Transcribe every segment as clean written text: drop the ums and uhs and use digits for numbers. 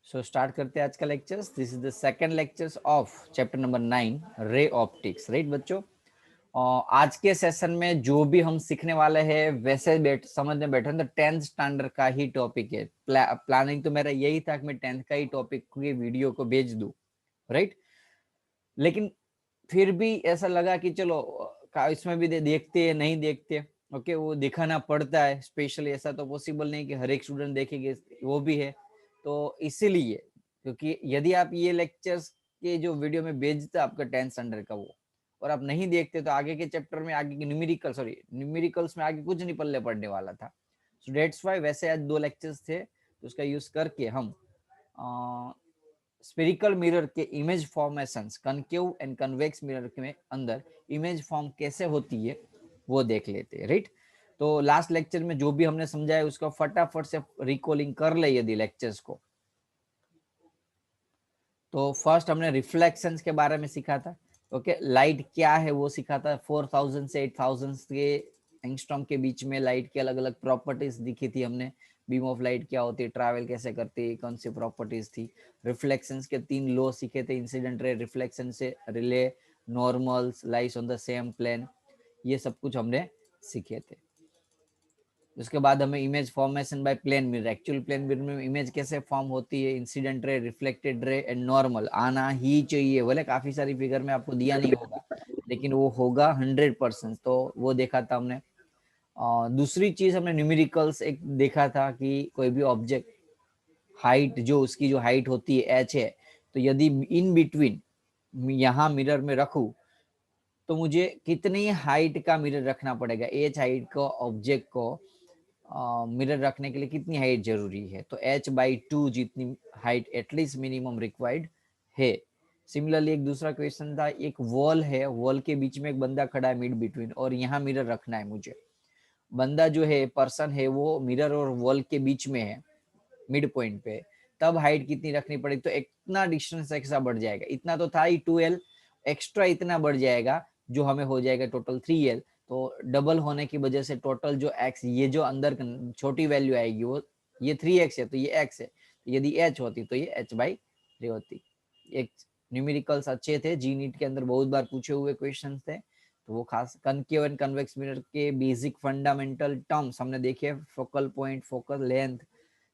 So start करते हैं आज का lectures. This is the second lectures of chapter number 9 ray optics. Right बच्चों, आज के सेशन में जो भी हम सीखने वाले हैं वैसे समझने बैठे तो 10th स्टैंडर्ड का ही टॉपिक है। प्लानिंग तो मेरा यही था कि मैं 10th का ही टॉपिक के वीडियो को भेज दूं, राइट। लेकिन फिर भी ऐसा लगा कि चलो इसमें भी देखते हैं, नहीं देखते, ओके, वो दिखाना पड़ता है। स्पेशली ऐसा तो पॉसिबल नहीं कि हर एक स्टूडेंट देखेंगे, वो भी है। तो इसीलिए, क्योंकि यदि आप ये लेक्चर्स के जो वीडियो में भेजते आपका 10th स्टैंडर्ड का वो, और आप नहीं देखते तो आगे के चैप्टर में, आगे के न्यूमेरिकल्स में आगे कुछ नहीं पल्ले पड़ने वाला था। सो डेट्स व्हाई वैसे आज 2 लेक्चर्स थे, तो उसका यूज करके हम स्फेरिकल मिरर के image formations, concave and convex mirror के अंदर इमेज फॉर्म कैसे होती है वो देख लेते हैं, राइट। तो लास्ट लेक्चर में जो भी हमने समझाया उसका फटाफट से रिकॉलिंग कर ले यदि लेक्चर्स को। तो फर्स्ट हमने रिफ्लेक्शंस के बारे में सीखा था, ओके। लाइट क्या है वो सीखा था। 4000 से 8000 के एंगस्ट्रॉम के बीच में लाइट की अलग अलग प्रॉपर्टीज दिखी थी हमने। बीम ऑफ लाइट क्या होती है, ट्रैवल कैसे करती है, कौन सी प्रॉपर्टीज थी। रिफ्लेक्शंस के 3 लॉ सीखे थे, इंसिडेंट रे, रिफ्लेक्शन से रिले, normals, lies on the same plane, ये सब कुछ हमने सीखे थे। उसके बाद हमें image formation by plane mirror, actual plane mirror में इमेज कैसे फॉर्म होती है, incident ray, reflected ray and normal आना ही चाहिए। बोले काफी सारी फिगर में आपको दिया नहीं होगा, लेकिन वो होगा 100%, तो वो देखा था हमने। दूसरी चीज हमने न्यूमेरिकल्स एक देखा था कि कोई भी ऑब्जेक्ट हाइट, जो उसकी जो हाइट होती है h है, तो यदि इन बिटवीन यहाँ मिरर में रखूं तो मुझे कितनी हाइट का मिरर रखना पड़ेगा, h हाइट को ऑब्जेक्ट को मिरर रखने के लिए कितनी हाइट जरूरी है। तो h/2 जितनी हाइट एटलीस्ट मिनिमम रिक्वायर्ड है। सिमिलरली एक दूसरा क्वेश्चन था, एक वॉल है, वॉल के बीच में एक बंदा खड़ा है मिड बिटवीन, और यहाँ मिरर रखना है मुझे। बंदा जो है, पर्सन है, वो मिरर और वॉल के बीच में है, मिड पॉइंट पे, तब हाइट कितनी रखनी पड़ेगी। तो इतना डिस्टेंस एक्स्ट्रा बढ़ जाएगा, इतना तो था ही 2l, एक्स्ट्रा इतना बढ़ जाएगा जो हमें हो जाएगा टोटल 3l। तो डबल होने की वजह से टोटल जो x, ये जो अंदर छोटी वैल्यू आएगी वो ये 3x है, तो ये x है। यदि h होती तो ये h/3 होती। एक न्यूमेरिकल्स अच्छे थे, जी नीट के अंदर बहुत बार पूछे हुए क्वेश्चन थे। तो वो खास कनकेव एंड कन्वेक्स मिरर के बेसिक फंडामेंटल टर्म्स हमने देखे, focal point, focal length,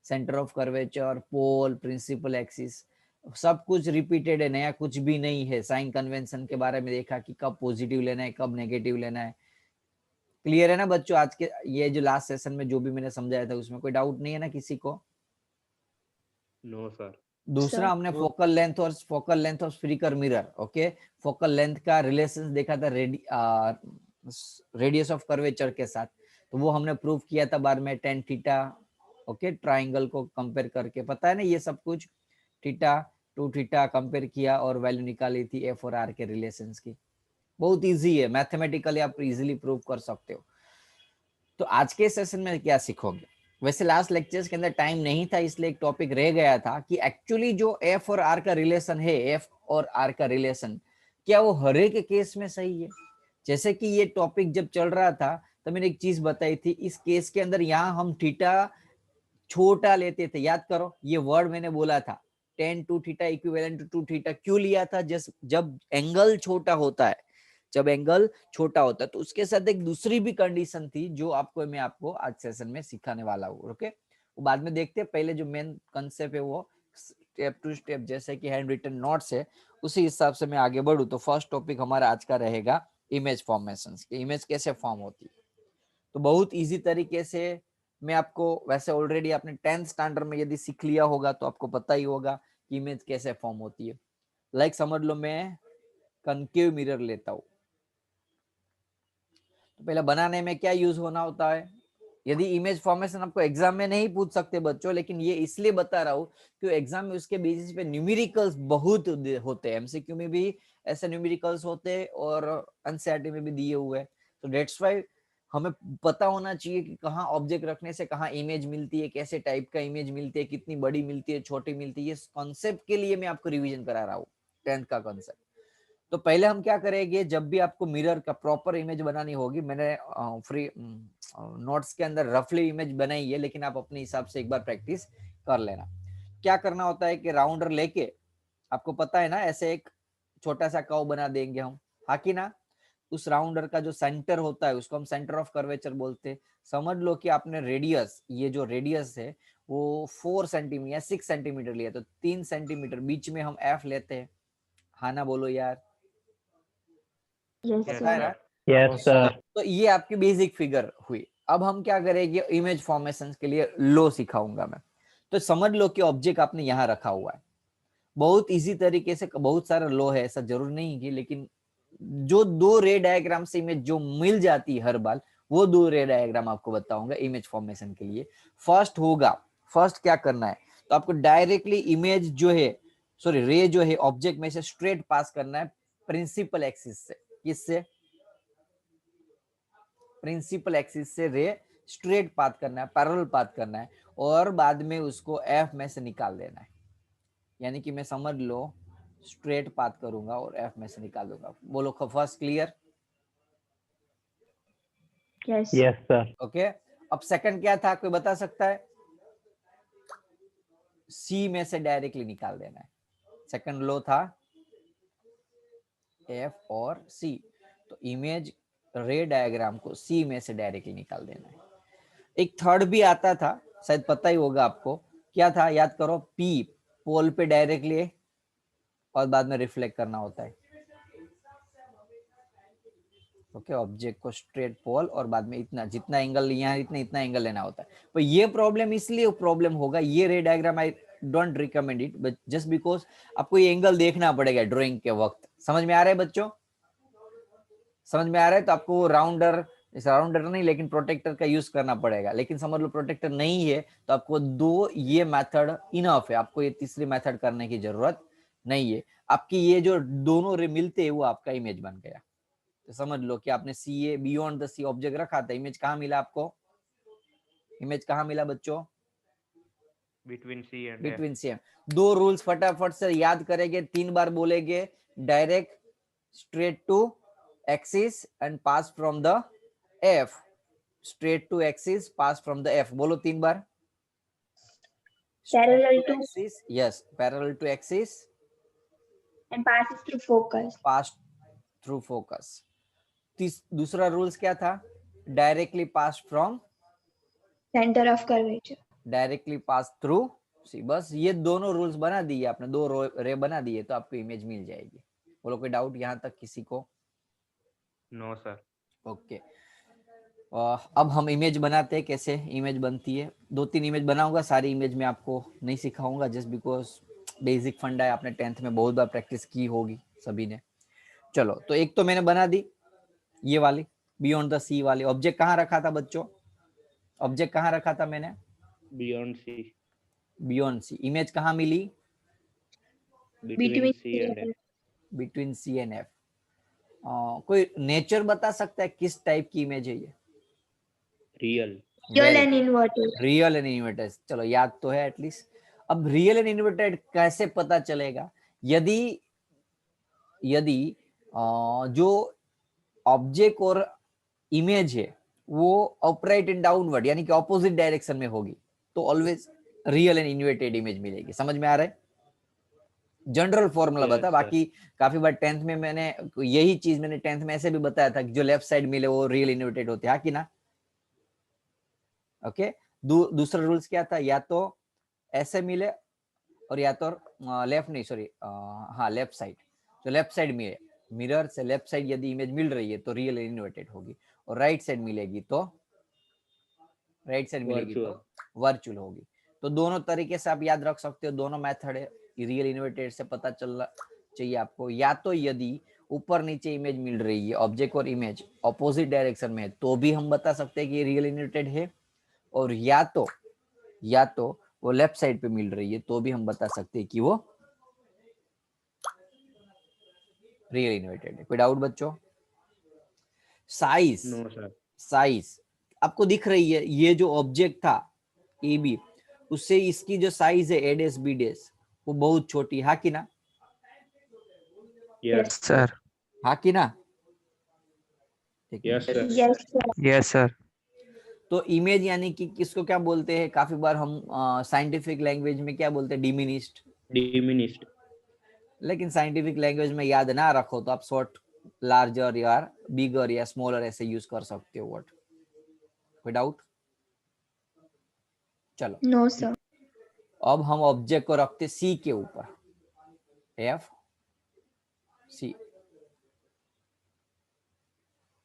centre of curvature, pole, principal axis, सब कुछ रिपीटेड है, नया कुछ भी नहीं है। साइन कन्वेंशन के बारे में देखा कि कब पॉजिटिव लेना है, कब नेगेटिव लेना है। क्लियर है ना बच्चों? आज के ये जो लास्ट सेशन में जो भी मैंने समझाया था उसमें कोई डाउट नहीं है ना किसी को? No sir. दूसरा हमने फोकल लेंथ और spherical mirror, okay. Focal length का रिलेशन देखा था रेडियस ऑफ कर्वेचर के साथ, तो वो हमने प्रूव किया था बाद में tan थीटा, ओके, ट्राइंगल को कंपेयर करके। पता है ना ये सब कुछ, थीटा टू थीटा कंपेयर किया और वैल्यू निकाली थी एफ और आर के रिलेशंस की। बहुत इजी है, मैथमेटिकली आप इजीली प्रूव कर सकते हो। तो आज के सेशन में क्या सीखोगे? वैसे लास्ट लेक्चर्स के अंदर टाइम नहीं था, इसलिए एक टॉपिक रह गया था कि एक्चुअली जो एफ और आर का रिलेशन है, एफ और आर का रिलेशन, क्या वो हर एक केस में सही है? जैसे कि ये टॉपिक जब चल रहा था तो मैंने एक चीज बताई थी, इस केस के अंदर यहाँ हम थीटा छोटा लेते थे, याद करो ये वर्ड मैंने बोला था, tan 2 theta equivalent to 2 theta. क्यों लिया था? जब एंगल छोटा होता है, जब एंगल छोटा होता है तो उसके साथ एक दूसरी भी कंडीशन थी जो मैं आपको आज सेशन में सिखाने वाला हूँ, ओके। वो बाद में देखते हैं, पहले जो मेन कंसेप्ट है वो स्टेप टू स्टेप, जैसे कि हैंड रिटन नोट्स है उसी हिसाब से मैं आगे बढ़ू। तो फर्स्ट टॉपिक हमारा आज का रहेगा इमेज फॉर्मेशन, इमेज कैसे फॉर्म होती है। तो बहुत इजी तरीके से मैं आपको, वैसे ऑलरेडी आपने 10th स्टैंडर्ड में यदि सीख लिया होगा तो आपको पता ही होगा कि इमेज कैसे फॉर्म होती है। लाइक समझ लो मैं कनकेव मिरर लेता हूं, तो पहले बनाने में क्या यूज होना होता है। यदि इमेज फॉर्मेशन आपको एग्जाम में नहीं पूछ सकते बच्चों, लेकिन ये इसलिए बता रहा हूँ कि एग्जाम में उसके बेसिस पे न्यूमेरिकल्स बहुत होते हैं, एमसीक्यू में भी ऐसे न्यूमेरिकल्स होते हैं और एनसीईआरटी में भी दिए हुए हैं। तो डेट्स व्हाई हमें पता होना चाहिए कि कहाँ ऑब्जेक्ट रखने से कहाँ इमेज मिलती है, कैसे टाइप का इमेज मिलती है, कितनी बड़ी मिलती है, छोटी मिलती है। ये कॉन्सेप्ट के लिए मैं आपको रिविजन करा रहा हूँ 10th का कॉन्सेप्ट। तो पहले हम क्या करेंगे, जब भी आपको मिरर का प्रॉपर इमेज बनानी होगी, मैंने फ्री नोट्स के अंदर रफली इमेज बनाई है, लेकिन आप अपने हिसाब से एक बार प्रैक्टिस कर लेना। क्या करना होता है कि राउंडर लेके, आपको पता है ना, ऐसे एक छोटा सा कर्व बना देंगे हम, हाँ कि ना। उस राउंडर का जो सेंटर होता है उसको हम सेंटर ऑफ कर्वेचर बोलते हैं। समझ लो कि आपने रेडियस, ये जो रेडियस है वो 4 सेंटीमीटर या 6 सेंटीमीटर लिया, तो 3 सेंटीमीटर बीच में हम एफ लेते हैं। हाँ ना बोलो यार, Yes, पता है ना। sir. Yes sir. तो ये आपकी बेसिक फिगर हुई। अब हम क्या करेंगे, इमेज फॉर्मेशन के लिए लो सिखाऊंगा मैं। तो समझ लो कि ऑब्जेक्ट आपने यहाँ रखा हुआ है, बहुत इजी तरीके से, बहुत सारा लो है, ऐसा जरूर नहीं कि, लेकिन जो दो रे डायग्राम से इमेज जो मिल जाती है हर बार, वो दो रे डायग्राम आपको बताऊंगा इमेज फॉर्मेशन के लिए। फर्स्ट होगा, फर्स्ट क्या करना है, तो आपको डायरेक्टली इमेज जो है, सॉरी रे जो है ऑब्जेक्ट में से स्ट्रेट पास करना है प्रिंसिपल एक्सिस से। किससे? प्रिंसिपल एक्सिस से रे स्ट्रेट पाथ करना है, पैरेलल पाथ करना है, और बाद में उसको एफ में से निकाल देना है। यानी कि मैं समझ लो स्ट्रेट पाथ करूंगा और एफ में से निकाल दूंगा। बोलो first clear? Yes. Yes sir. Okay. अब सेकंड क्या था, कोई बता सकता है? सी में से डायरेक्टली निकाल देना है। सेकंड लो था एफ और सी, तो इमेज रे डायग्राम को सी में से डायरेक्टली निकाल देना है। एक थर्ड भी आता था, शायद पता ही होगा आपको, क्या था याद करो, पी पोल पे डायरेक्टली और बाद में रिफ्लेक्ट करना होता है। ओके, ऑब्जेक्ट को स्ट्रेट पोल और बाद में इतना, जितना एंगल यहाँ इतना एंगल लेना होता है। पर ये प्रॉब्लम इसलिए प्रॉब्लम होगा, ये रे diagram I don't recommend it, but just because आपको ये एंगल देखना पड़ेगा ड्राइंग के वक्त। समझ में आ रहा है बच्चों? समझ में आ रहा है? तो आपको राउंडर, राउंडर नहीं लेकिन प्रोटेक्टर का यूज करना पड़ेगा। लेकिन समझ लो प्रोटेक्टर नहीं है तो आपको दो ये मेथड इनफ है, आपको ये तीसरी मेथड करने की जरूरत नहीं है। आपकी ये जो दोनों रे मिलते हैं वो आपका इमेज बन गया। तो समझ लो कि आपने सी ए बियॉन्ड द सी ऑब्जेक्ट रखा था, इमेज कहाँ मिला आपको? इमेज कहाँ मिला बच्चों? Between C and between C M. दो रूल्स फटाफट से याद करेंगे, 3 बार बोलेंगे। Direct straight to axis and pass from the F, straight to axis pass from the F. बोलो 3 बार। Parallel to axis, yes, parallel to axis, and passes through focus. Pass through focus. दूसरा rules क्या था? Directly pass from, Center of curvature. Directly pass through C. बस ये दोनों rules बना दिए आपने, दो रे बना दिए तो आपको इमेज मिल जाएगी। बोलो कोई डाउट यहाँ तक किसी को? No sir. ओके। अब हम इमेज बनाते हैं, कैसे इमेज बनती है। 2-3 इमेज बनाऊंगा, सारी इमेज में आपको नहीं सिखाऊंगा, जस्ट बिकॉज बेसिक फंडा है, आपने 10th में बहुत बार प्रैक्टिस की होगी सभी ने। चलो, तो एक तो मैंने बना दी ये वाली बियॉन्ड द सी वाली। ऑब्जेक्ट कहाँ रखा था बच्चों? ऑब्जेक्ट कहाँ रखा था मैंने? Beyond C, beyond C. Image कहाँ मिली? Between Between C and F. Between C and F. कोई नेचर बता सकता है किस टाइप की इमेज है ये? Real. real and inverted. Real and inverted, चलो याद तो है एटलीस्ट। अब रियल एंड इन्वर्टेड कैसे पता चलेगा? यदि यदि जो ऑब्जेक्ट और इमेज है वो अपराइट एंड डाउनवर्ड यानी कि ऑपोजिट डायरेक्शन में होगी तो always real and inverted image मिलेगी। समझ में आ रहा है? जनरल फॉर्मूला बता, बाकी काफी बार 10th में मैंने यही चीज मैंने 10th में ऐसे भी बताया था कि जो लेफ्ट साइड मिले वो रियल इन्वर्टेड होते हैं, कि ना। ओके। दूसरा रूल्स क्या था? या तो ऐसे मिले और या तो लेफ्ट नहीं, सॉरी, हाँ लेफ्ट साइड, जो लेफ्ट साइड मिले मिरर से लेफ्ट साइड यदि इमेज मिल रही है तो रियल इन्वर्टेड होगी, और राइट साइड मिलेगी तो वर्चुअल होगी। तो दोनों तरीके से आप याद रख सकते हो, दोनों मेथड है, रियल इन्वर्टेड से पता चलना चाहिए आपको। या तो यदि ऊपर नीचे इमेज मिल रही है, ऑब्जेक्ट और इमेज ऑपोजिट डायरेक्शन में है, तो भी हम बता सकते हैं कि रियल इन्वर्टेड है। और या तो वो लेफ्ट साइड पे मिल रही है तो भी हम बता सकते हैं कि वो रियल इन्वर्टेड है। कोई डाउट बच्चों? Size, no sir. साइज आपको दिख रही है, ये जो ऑब्जेक्ट था ए बी, उससे इसकी जो साइज है ए डेस बी डेस वो बहुत छोटी, हाँ कि ना? Yes sir. हाँ कि ना? Yes sir. Yes, sir. Yes sir. तो इमेज यानी कि किसको क्या बोलते हैं, काफी बार हम साइंटिफिक लैंग्वेज में क्या बोलते हैं, डिमिनिस्ड। Diminished. लेकिन साइंटिफिक लैंग्वेज में याद ना रखो तो आप शॉर्ट लार्जर या बिगर या स्मॉलर ऐसे यूज कर सकते हो वर्ड। कोई डाउट? चलो No, sir. अब हम ऑब्जेक्ट को रखते सी के ऊपर, एफ सी,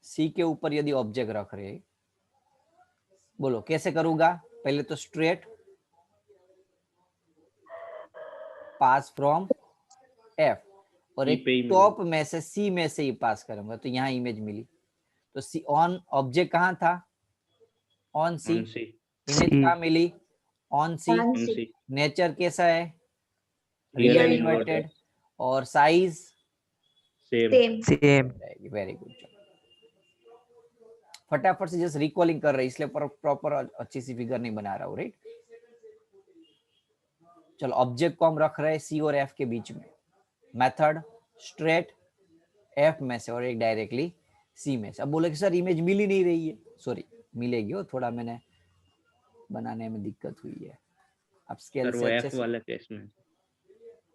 सी के ऊपर यदि ऑब्जेक्ट रख रहे, बोलो कैसे करूंगा? पहले तो स्ट्रेट पास फ्रॉम एफ और E एक पे ही टॉप में से सी में से ही पास करूंगा, तो यहाँ इमेज मिली। तो सी ऑन ऑब्जेक्ट कहाँ था? On C. On C. Image कहाँ मिली? On C. On On C. C. Nature कैसा है? Real real and inverted. inverted. और size? Same. Same. Same. Very good. फटाफट से जस्ट रिकॉलिंग कर रहे, इसलिए प्रॉपर अच्छी सी फिगर नहीं बना रहा हूँ, राइट? चलो ऑब्जेक्ट को हम रख रहे हैं सी और एफ के बीच में। मेथड स्ट्रेट एफ में से और एक डायरेक्टली सी में से। अब बोले कि सर इमेज मिल ही नहीं रही है। सॉरी, मिलेगी, वो थोड़ा मैंने बनाने में दिक्कत हुई है। अब स्केल सर वो से अच्छे F से, वाला केस में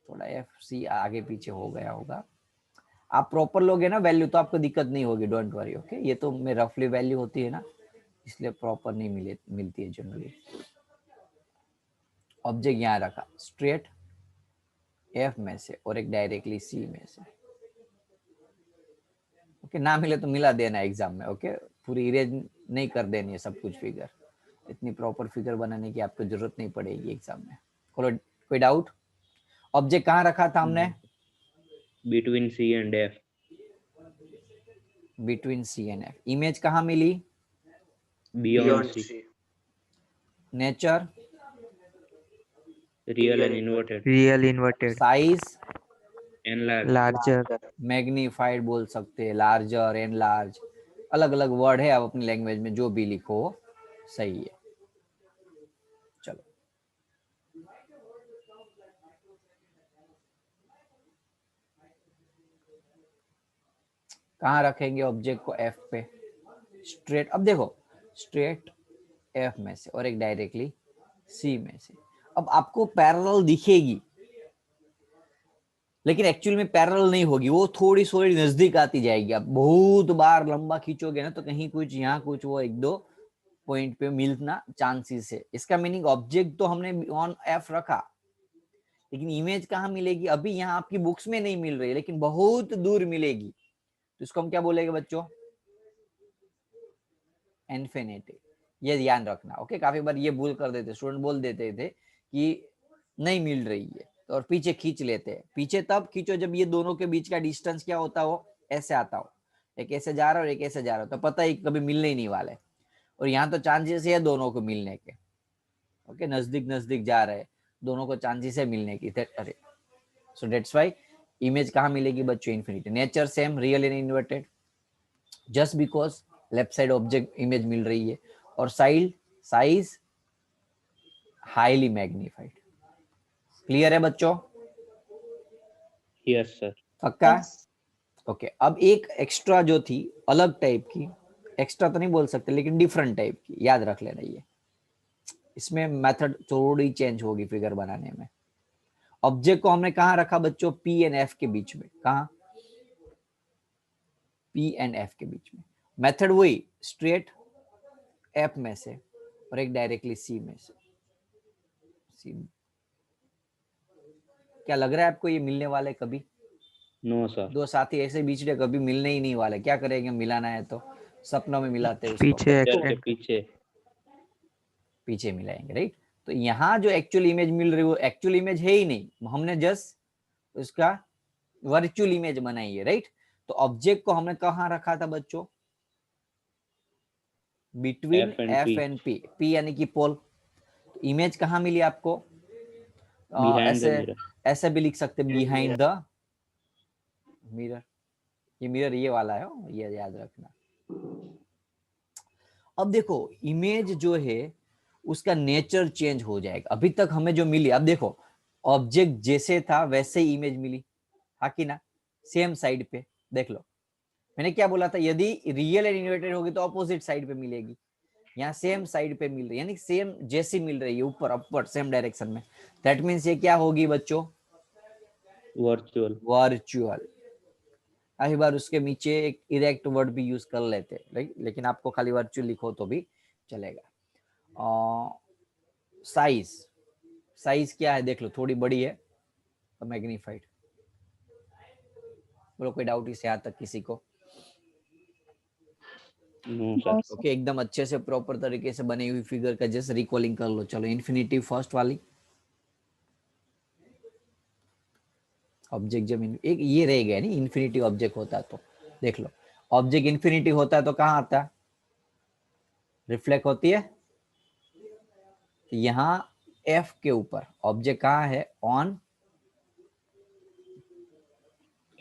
थोड़ा एफ सी आगे पीछे हो गया होगा। आप प्रॉपर लोगे ना वैल्यू तो आपको दिक्कत नहीं होगी, डोंट वरी। ओके, ये तो मैं रफली वैल्यू होती है ना, इसलिए प्रॉपर नहीं मिलती है जनरली। ऑब्जेक्ट यहाँ रखा स्ट्रेट एफ में से और एक डायरेक्टली सी में से। ओके, ना मिले तो मिला देना एग्जाम में। ओके, पूरी इरेज नहीं कर देनी है सब कुछ फिगर, इतनी प्रॉपर फिगर बनाने की आपको जरूरत नहीं पड़ेगी एग्जाम में। कोई डाउट? ऑब्जेक्ट कहाँ रखा था हमने? between C and F. Between C and F. Image कहाँ मिली? Beyond C. Nature? Real and inverted. Real inverted. Size? Enlarged. Larger. Magnified बोल सकते हैं, लार्जर, एनलार्ज, अलग अलग वर्ड है, आप अपनी लैंग्वेज में जो भी लिखो सही है। चलो कहाँ रखेंगे ऑब्जेक्ट को? एफ पे स्ट्रेट। अब देखो स्ट्रेट एफ में से और एक डायरेक्टली सी में से। अब आपको पैरेलल दिखेगी लेकिन एक्चुअल में पैरेलल नहीं होगी, वो थोड़ी थोड़ी नजदीक आती जाएगी। आप बहुत बार लंबा खींचोगे ना तो कहीं कुछ यहाँ कुछ वो एक दो पॉइंट पे मिलना चांसेस है। इसका मीनिंग ऑब्जेक्ट तो हमने ऑन एफ रखा लेकिन इमेज कहाँ मिलेगी? अभी यहाँ आपकी बुक्स में नहीं मिल रही लेकिन बहुत दूर मिलेगी, तो इसको हम क्या बोलेंगे बच्चों? इन्फिनिटी। ये ध्यान रखना। ओके, काफी बार ये भूल कर देते, स्टूडेंट बोल देते थे कि नहीं मिल रही है और पीछे खींच लेते हैं। पीछे तब खींचो जब ये दोनों के बीच का डिस्टेंस क्या होता हो, ऐसे आता हो, एक ऐसे जा रहा है और एक ऐसे जा रहा हो, तो पता ही कभी मिलने ही नहीं वाले। और यहाँ तो चांसेस है दोनों को मिलने के। ओके, नजदीक नजदीक जा रहे हैं, दोनों को चांसेस है मिलने की। अरे सो दैट्स व्हाई इमेज कहाँ मिलेगी बच्चों? Infinity. Nature same, real and inverted, just because left side object image मिल रही है। और साइज हाईली मैग्नीफाइड। क्लियर है बच्चों? Yes sir. पक्का? Yes. ओके, अब एक एक्स्ट्रा जो थी अलग टाइप की, एक्स्ट्रा तो नहीं बोल सकते लेकिन डिफरेंट टाइप की, याद रख लेना। ये इसमें मेथड थोड़ी चेंज होगी फिगर बनाने में। ऑब्जेक्ट को हमने कहाँ रखा बच्चों? पी एंड एफ के बीच में। कहाँ? पी एंड एफ के बीच में। मेथड वही, स्ट्रेट एफ में से और एक डायरेक्टली सी में से। सी क्या लग रहा है आपको ये मिलने वाले कभी? No sir. दो साथी ऐसे बीच में कभी मिलने ही नहीं वाले, क्या करेंगे? मिलाना है तो सपनों में मिलाते हैं उसको, पीछे इधर से extend. पीछे. पीछे मिलाएंगे, राइट? तो यहाँ जो एक्चुअल इमेज मिल रही है वो एक्चुअल इमेज है ही नहीं, हमने जस्ट उसका वर्चुअल इमेज बनाई है, राइट? तो ऑब्जेक्ट को हमने कहाँ रखा था बच्चों? Between F and F P. And P. P यानी कि पोल। तो इमेज कहाँ मिली आपको? Behind the ऐसे mirror. ऐसे भी लिख सकते, बिहाइंड द मिरर। ये मिरर ये वाला है, ये याद रखना। अब देखो इमेज जो है उसका नेचर चेंज हो जाएगा। अभी तक हमें जो मिली, अब देखो ऑब्जेक्ट जैसे था वैसे ही इमेज मिली, हाँ कि ना? सेम साइड पे देख लो। मैंने क्या बोला था? यदि रियल एंड इन्वर्टेड होगी तो ऑपोजिट साइड पे मिलेगी। यहाँ सेम साइड पे मिल रही है, यानी सेम जैसी मिल रही है ऊपर अपवर्ड सेम डायरेक्शन में, दैट मीन्स ये क्या होगी बच्चों, वर्चुअल। वर्चुअल। काफी बार उसके नीचे एक इरेक्ट वर्ड भी यूज कर लेते हैं, लेकिन आपको खाली वर्चुअल लिखो तो भी चलेगा। साइज, साइज क्या है देख लो, थोड़ी बड़ी है तो मैग्नीफाइड। बोलो कोई डाउट इसे यहाँ तक किसी को? No sir. No, sir. Okay एकदम अच्छे से प्रॉपर तरीके से बनी हुई फिगर का जस्ट रिकॉलिंग कर लो। चलो इन्फिनिटिव फर्स्ट वाली ऑब्जेक्ट, जब एक ये रह गया नहीं, इन्फिनिटिव ऑब्जेक्ट होता तो देख लो, ऑब्जेक्ट इन्फिनिटिव होता है तो कहाँ आता है, रिफ्लेक्ट होती है यहाँ एफ के ऊपर। ऑब्जेक्ट कहाँ है, on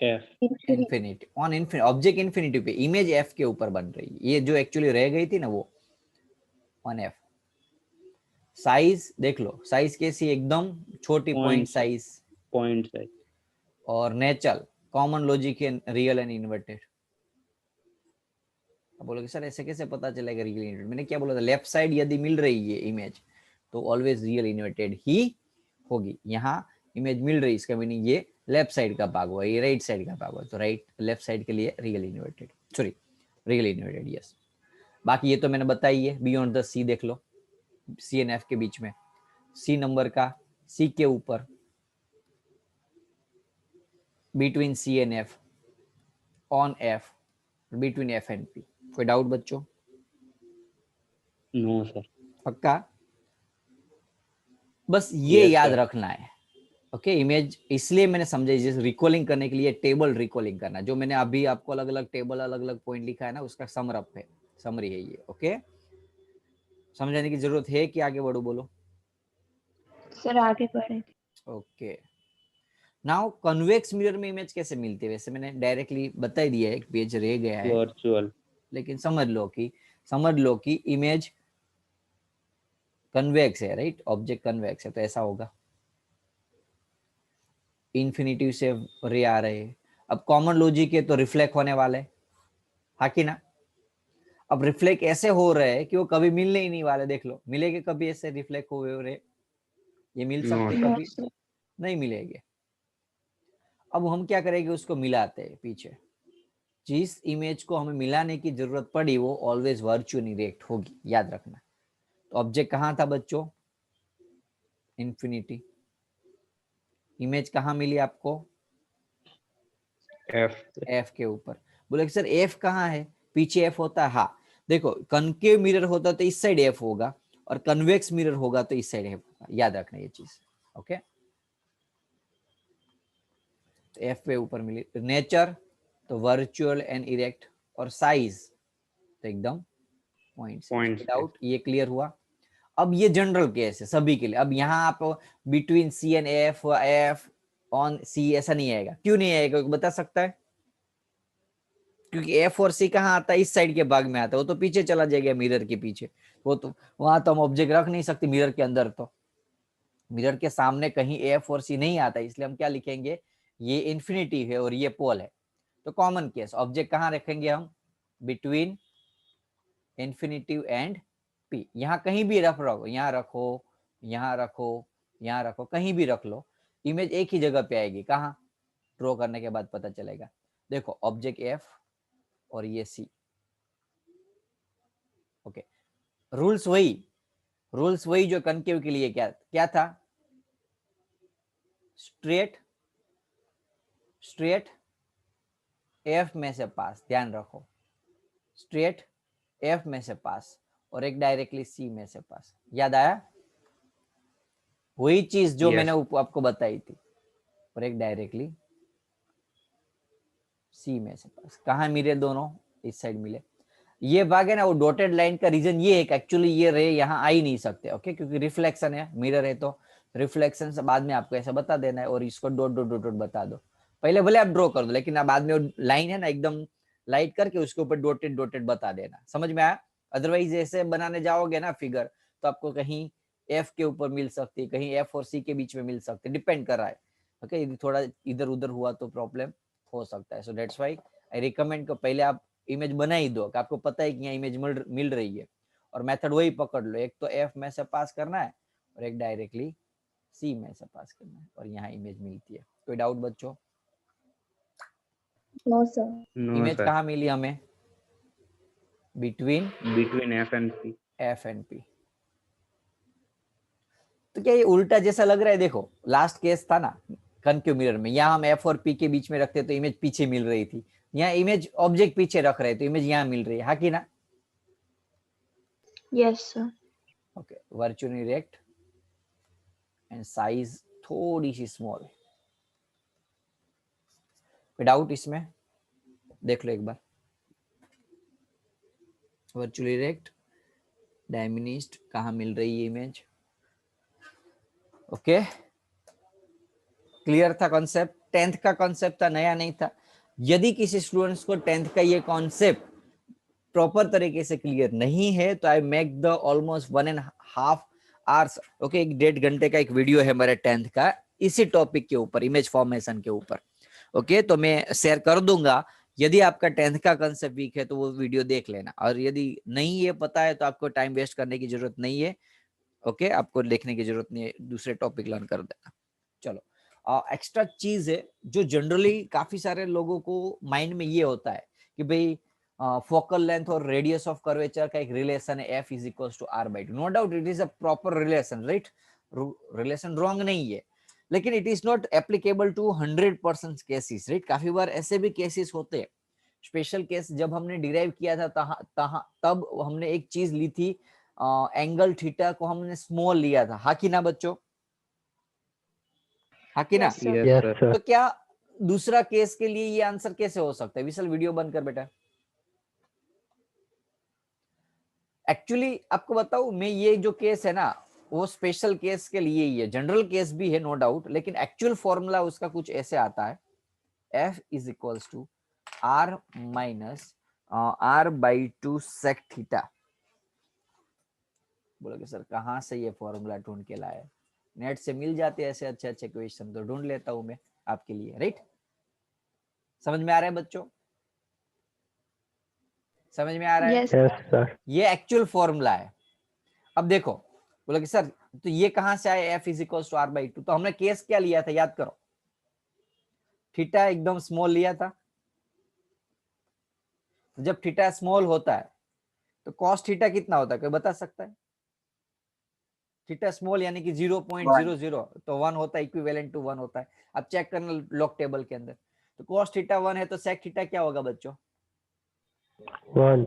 F. Infinity, on infinity, object infinity पे, इमेज एफ के ऊपर बन रही है, ये जो एक्चुअली रह गई थी ना वो ऑन एफ। साइज देख लो, साइज कैसी, एकदम छोटी पॉइंट साइज, पॉइंट साइज। और नेचर कॉमन लॉजिक है, रियल एंड इन्वर्टेड। अब बोलोगे सर ऐसे कैसे पता चलेगा रियल इन्वर्टेड, मैंने क्या बोला था, लेफ्ट साइड यदि मिल रही है इमेज तो ऑलवेज रियल इन्वर्टेड ही होगी। यहाँ इमेज मिल रही, इसका मीनिंग ये लेफ्ट साइड का भाग हुआ, ये राइट साइड का भाग हुआ, तो राइट लेफ्ट साइड के लिए real inverted, sorry real inverted, yes. बाकी ये तो मैंने बताई है, बियॉन्ड द सी देख लो, सी एंड एफ के बीच में, सी नंबर का सी के ऊपर, between C and F, on F, between F and P. कोई डाउट बच्चों? No sir. पक्का? बस ये Yes, याद sir. रखना है। ओके इमेज इसलिए मैंने समझा, जैसे रिकॉलिंग करने के लिए टेबल रिकॉलिंग करना, जो मैंने अभी आपको अलग अलग टेबल अलग अलग पॉइंट लिखा है ना, उसका समरअप है, समरी है ये। ओके समझाने की जरूरत है कि आगे बढ़ो? बोलो। सर आगे बढ़े। ओके नाउ कन्वेक्स मिरर में इमेज कैसे मिलती है, वैसे मैंने डायरेक्टली बता ही दिया है, एक पेज रह गया है, वर्चुअल। लेकिन समझ लो कि इमेज कन्वेक्स है, राइट, ऑब्जेक्ट कन्वेक्स है, तो ऐसा होगा, इन्फिनिटिव से रे आ रहे हैं। अब कॉमन लॉजिक है तो रिफ्लेक्ट होने वाले, हाँ कि ना? अब रिफ्लेक्ट ऐसे हो रहे हैं कि वो कभी मिलने ही नहीं वाले, देख लो मिलेंगे कभी ऐसे रिफ्लेक्ट हुए रे, ये मिल No, सकते sir. कभी? नहीं मिलेंगे। अब हम क्या करेंगे, उसको मिलाते हैं पीछे, जिस इमेज को हमें मिलाने की जरूरत पड़ी वो ऑलवेज वर्चुअल इरेक्ट होगी, याद रखना। तो ऑब्जेक्ट कहाँ था बच्चों, इन्फिनिटी। इमेज कहाँ मिली आपको, एफ। एफ के ऊपर। बोले सर एफ कहाँ है, पीछे एफ होता है, हाँ देखो कनकेव मिरर होता तो इस साइड एफ होगा, और कन्वेक्स मिरर होगा तो इस साइड एफ होगा, याद रखना ये चीज। ओके एफ पे ऊपर मिली, नेचर तो वर्चुअल एंड इरेक्ट, और साइज तो एकदम पॉइंट Point साइज। डाउट ये क्लियर हुआ? अब ये जनरल केस है सभी के लिए। अब यहाँ आप between C and F, F on C ऐसा नहीं आएगा, क्यों नहीं आएगा, बता सकता है? क्योंकि एफ और सी कहाँ आता है, इस साइड के भाग में आता है, वो तो पीछे चला जाएगा मिरर के पीछे, वो तो वहां तो हम ऑब्जेक्ट रख नहीं सकते मिरर के अंदर, तो मिरर के सामने कहीं एफ और सी नहीं आता, इसलिए हम क्या लिखेंगे, ये इन्फिनिटी है और ये पोल है। तो कॉमन केस ऑब्जेक्ट कहाँ रखेंगे हम, बिटवीन इन्फिनिटिव एंड पी। यहाँ कहीं भी रख रखो, यहाँ रखो, यहाँ रखो, यहाँ रखो, कहीं भी रख लो, इमेज एक ही जगह पे आएगी। कहाँ? ड्रॉ करने के बाद पता चलेगा। देखो ऑब्जेक्ट एफ और ये सी। ओके रूल्स वही जो कनकेव के लिए क्या क्या था, स्ट्रेट एफ में से पास, ध्यान रखो स्ट्रेट एफ में से पास, और एक डायरेक्टली सी में से पास। याद आया? वही चीज जो Yes. मैंने आपको बताई थी, और एक डायरेक्टली सी में से पास। कहाँ मिले दोनों, इस साइड मिले। ये भाग है ना, वो डॉटेड लाइन का रीजन ये है कि एक्चुअली ये रे यहाँ आ ही नहीं सकते, ओके, क्योंकि रिफ्लेक्शन है, मिरर है, तो रिफ्लेक्शन से बाद में आपको ऐसा बता देना है, और इसको डॉट डॉट डॉट डॉट बता दो। पहले भले आप ड्रॉ कर दो, लेकिन आप बाद में लाइन है ना एकदम लाइट करके उसके ऊपर डॉटेड डॉटेड बता देना। समझ में आया? अदरवाइज ऐसे बनाने जाओगे ना फिगर, तो आपको कहीं एफ के ऊपर मिल सकती है, कहीं एफ और सी के बीच में मिल सकती है, डिपेंड कर रहा है। ओके यदि थोड़ा इधर उधर हुआ तो प्रॉब्लम हो सकता है। So that's why I recommend को पहले आप इमेज बना ही दो, कि आपको पता है कि यहाँ इमेज मिल रही है, और मेथड वही पकड़ लो, एक तो एफ में से पास करना है और एक डायरेक्टली सी में से पास करना है और यहाँ इमेज मिलती है। कोई डाउट बच्चों? No sir. No image sir, कहाँ मिली हमें? Between between F and P. F and P. तो क्या ये उल्टा जैसा लग रहा है? देखो लास्ट केस था ना कनकेव मिरर में, यहाँ हम एफ और पी के बीच में रखते तो इमेज पीछे मिल रही थी, यहाँ इमेज ऑब्जेक्ट पीछे रख रहे तो इमेज यहाँ मिल रही है, हाँ कि ना? Yes sir. Okay, virtually erect and size थोड़ी सी स्मॉल। कोई डाउट इसमें? देख लो एक बार, वर्चुअली इरेक्ट डायमिनिस्ट कहाँ मिल रही है इमेज? ओके, क्लियर था कॉन्सेप्ट? 10th का कॉन्सेप्ट था, नया नहीं था। यदि किसी स्टूडेंट्स को 10th का ये कॉन्सेप्ट प्रॉपर तरीके से क्लियर नहीं है तो I make the almost 1.5 hours, okay, 1.5 घंटे का एक वीडियो है मेरे 10th का इसी टॉपिक के ऊपर, इमेज फॉर्मेशन के ऊपर। ओके, तो मैं शेयर कर दूंगा। यदि आपका 10th का कंसेप्ट वीक है तो वो वीडियो देख लेना, और यदि नहीं ये पता है तो आपको टाइम वेस्ट करने की जरूरत नहीं है। ओके, आपको लिखने की जरूरत नहीं है, दूसरे टॉपिक लर्न कर देना। चलो, एक्स्ट्रा चीज है जो जनरली काफी सारे लोगों को माइंड में ये होता है कि भाई फोकल लेंथ और रेडियस ऑफ कर्वेचर का एक रिलेशन है, F is equal to R by two. No doubt it is a proper relation, right? Relation wrong नहीं है, लेकिन it is not applicable to 100% cases, right? काफी बार ऐसे भी केसेस होते हैं, स्पेशल केस। जब हमने डिराइव किया था तब हमने एक चीज ली थी, एंगल थीटा को हमने स्मॉल लिया था, हाँ कि ना बच्चों? हाँ कि ना? Yes sir. Yes sir. तो क्या दूसरा केस के लिए ये आंसर कैसे हो सकता है? विशल वीडियो बंद कर बेटा। एक्चुअली आपको बताऊं, मैं ये जो केस है ना वो स्पेशल केस के लिए ही है, जनरल केस भी है नो डाउट, लेकिन एक्चुअल फॉर्मूला उसका कुछ ऐसे आता है, F is equals to R minus R by two sec theta. बोलोगे सर कहाँ से ये फॉर्मूला ढूंढ के लाए? नेट से मिल जाते हैं ऐसे अच्छे अच्छे क्वेश्चन, तो ढूंढ लेता हूं मैं आपके लिए, राइट? समझ में आ रहा है बच्चों? समझ में आ रहा है? Yes yes sir. ये एक्चुअल फॉर्मूला है। अब देखो, बोला कि सर तो ये कहां से आया F is equal to R by two? तो हमने केस क्या लिया था याद करो, थीटा एकदम स्मॉल लिया था। जब थीटा स्मॉल होता है तो कॉस थीटा कितना होता है, कोई बता सकता है? थीटा स्मॉल यानी कि 0.00, तो 1 होता है, इक्विवेलेंट टू 1 होता है। अब चेक करना लॉग टेबल के अंदर, तो कॉस थीटा 1 है तो सेक थीटा क्या होगा बच्चों? 1।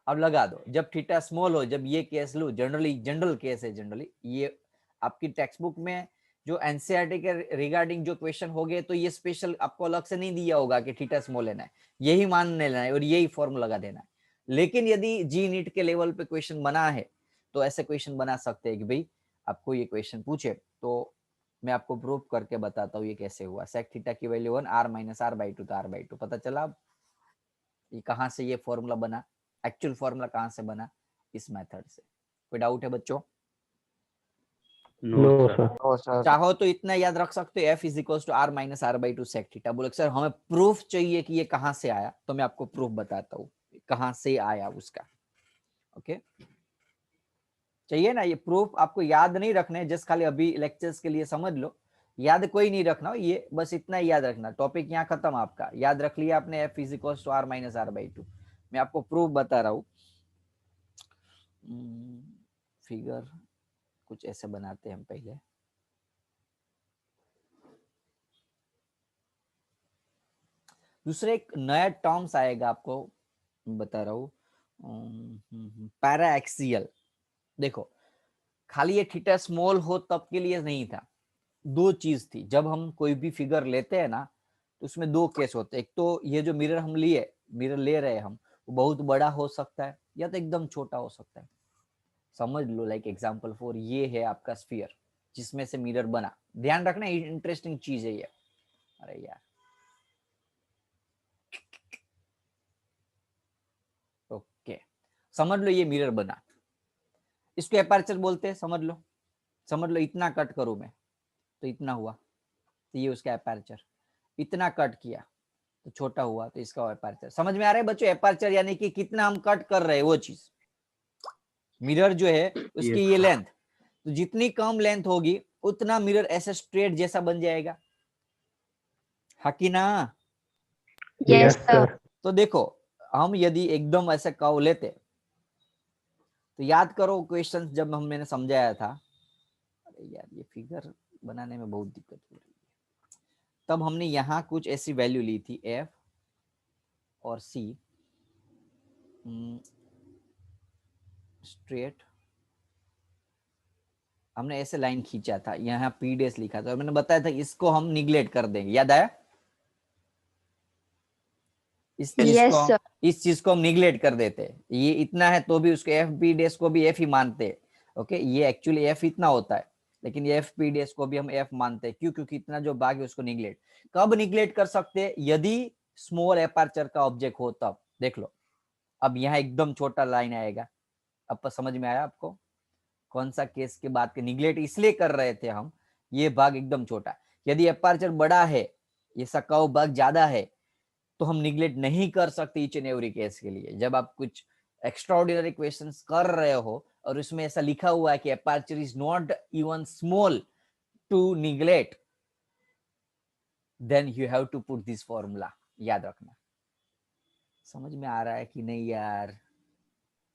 अब लगा दो, जब थीटा स्मॉल हो, जब ये केस लो, जनरल केस है, जनरली ये आपकी टेक्स्ट बुक में जो एनसीईआरटी के रिगार्डिंग जो क्वेश्चन हो गए तो ये स्पेशल आपको अलग से नहीं दिया होगा कि थीटा स्मॉल लेना है, यही मान लेना है और यही फॉर्मूला लगा देना है। लेकिन यदि जी नीट के लेवल पे क्वेश्चन बना है तो ऐसे क्वेश्चन बना सकते हैं कि भाई आपको ये क्वेश्चन पूछे तो मैं आपको प्रूव करके बताता हूँ ये कैसे हुआ। सेक थीटा की value 1, R minus R by two, तो आर बाई टू पता चला। अब ये कहाँ से ये फॉर्मूला बना, एक्चुअल फॉर्मूला कहाँ से बना? इस मेथड से। कोई डाउट है बच्चों? No sir. चाहो तो इतना याद रख सकते हो, F is equal to R minus R by two sec theta. बोले सर हमें प्रूफ चाहिए कि ये कहाँ से आया, तो मैं आपको प्रूफ बताता हूँ कहाँ से आया उसका। ओके, चाहिए ना ये प्रूफ? आपको याद नहीं रखने, जस्ट खाली अभी लेक्चर्स के लिए समझ लो, याद कोई नहीं रखना, ये बस इतना ही याद रखना। टॉपिक यहाँ खत्म आपका, याद रख लिया आपने, F is equal to R minus R by two. मैं आपको प्रूफ बता रहा हूँ। फिगर कुछ ऐसे बनाते हैं हम पहले। दूसरे एक नया टर्म्स आएगा आपको बता रहा हूँ, पैरा एक्सियल। देखो खाली ये थीटा स्मॉल हो तब के लिए नहीं था, दो चीज थी। जब हम कोई भी फिगर लेते हैं ना तो उसमें दो केस होते हैं, एक तो ये जो मिरर हम मिरर ले रहे हैं हम, वो बहुत बड़ा हो सकता है या तो एकदम छोटा हो सकता है। समझ लो, लाइक एग्जांपल फॉर ये है आपका स्फीयर जिसमें से मिरर बना। ध्यान रखना, इंटरेस्टिंग चीज है ये। अरे यार, ओके, समझ लो ये मिरर बना, इसको एपर्चर बोलते हैं। समझ लो इतना कट करूं मैं तो इतना हुआ, तो ये उसका एपर्चर। इतना कट किया तो छोटा हुआ, तो इसका एपर्चर। समझ में आ रहा है बच्चों? एपर्चर यानी कि कितना हम कट कर रहे हैं वो चीज। मिरर जो है उसकी Yes, ये sir. लेंथ, तो जितनी कम लेंथ होगी उतना मिरर ऐसे स्ट्रेट जैसा बन जाएगा, हाँ कि ना? Yes, sir. तो देखो हम यदि एकदम ऐसे कर्व लेते, तो याद करो क्वेश्चन जब मैंने समझाया था, अरे यार ये फिगर बनाने में बहुत दिक्कत हो रही है, तब हमने यहाँ कुछ ऐसी वैल्यू ली थी एफ और सी स्ट्रेट, हमने ऐसे लाइन खींचा था, यहाँ पी डेस लिखा था और मैंने बताया था इसको हम निगलेक्ट कर देंगे, याद आया? इस चीज को हम निगलेक्ट कर देते, ये इतना है तो भी उसको एफ पी डेस को भी एफ ही मानते, ओके? ये एक्चुअली एफ इतना होता है, लेकिन ये एफ पी डेस को भी हम एफ मानते हैं, क्यों? क्योंकि इतना जो भाग है उसको निगलेक्ट कब निगलेक्ट कर सकते हैं? यदि स्मॉल एपर्चर का ऑब्जेक्ट हो तब। देख लो अब यहाँ एकदम छोटा लाइन आएगा, अब समझ में आया आपको कौन सा केस के बाद के निगलेक्ट इसलिए कर रहे थे हम? ये भाग एकदम छोटा, यदि एपर्चर बड़ा है, ये कर्व भाग ज्यादा है, तो हम निगलेक्ट नहीं कर सकते ईच एंड एवरी केस के लिए। जब आप कुछ एक्स्ट्राऑर्डिनरी क्वेश्चंस कर रहे हो और उसमें ऐसा लिखा हुआ है कि aperture is not even small to neglect, then you have to put this formula, याद रखना। समझ में आ रहा है कि नहीं यार?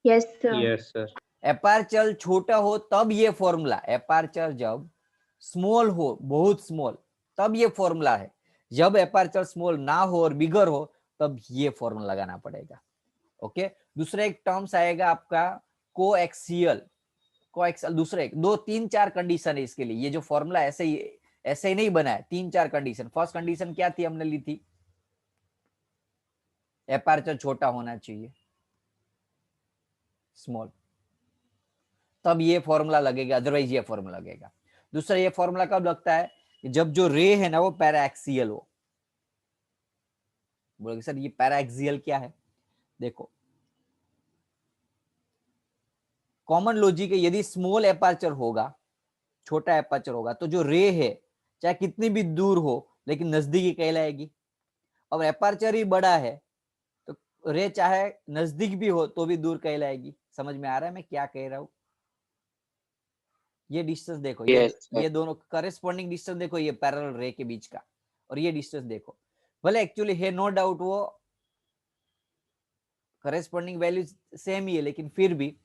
Yes, sir. Yes, sir. Aperture छोटा हो तब ये फॉर्मूला, एपर्चर जब स्मॉल हो, बहुत स्मॉल, तब ये फॉर्मूला है। जब एपर्चर स्मॉल ना हो और बिगर हो तब ये फॉर्मूला लगाना पड़ेगा, ओके? दूसरा एक टर्म्स आएगा आपका कोएक्सियल, दूसरा एक 2 3 4 कंडीशन है इसके लिए। ये जो फॉर्मूला ऐसे ही नहीं बना है, 3 4 कंडीशन। फर्स्ट कंडीशन क्या थी हमने ली थी? एपर्चर छोटा होना चाहिए, स्मॉल, तब ये फॉर्मूला लगेगा, अदरवाइज ये फॉर्मूला लगेगा। दूसरा ये फॉर्मूला कब लगता है? जब जो रे है ना वो पैराएक्सियल हो। बोलोगे सर ये पैराएक्सियल क्या है? देखो कॉमन लॉजिक है, यदि स्मॉल एपर्चर होगा, छोटा एपर्चर होगा, तो जो रे है चाहे कितनी भी दूर हो लेकिन नजदीकी कहलाएगी। अब एपर्चर ही बड़ा है तो रे चाहे नजदीक भी हो तो भी दूर कहलाएगी। समझ में आ रहा है मैं क्या कह रहा हूं? ये डिस्टेंस देखो, ये दोनों करेस्पॉन्डिंग डिस्टेंस देखो, ये पैरेलल रे के बीच का, और ये डिस्टेंस देखो, भले एक्चुअली है नो डाउट वो करेस्पॉन्डिंग वैल्यू सेम ही है, लेकिन फिर भी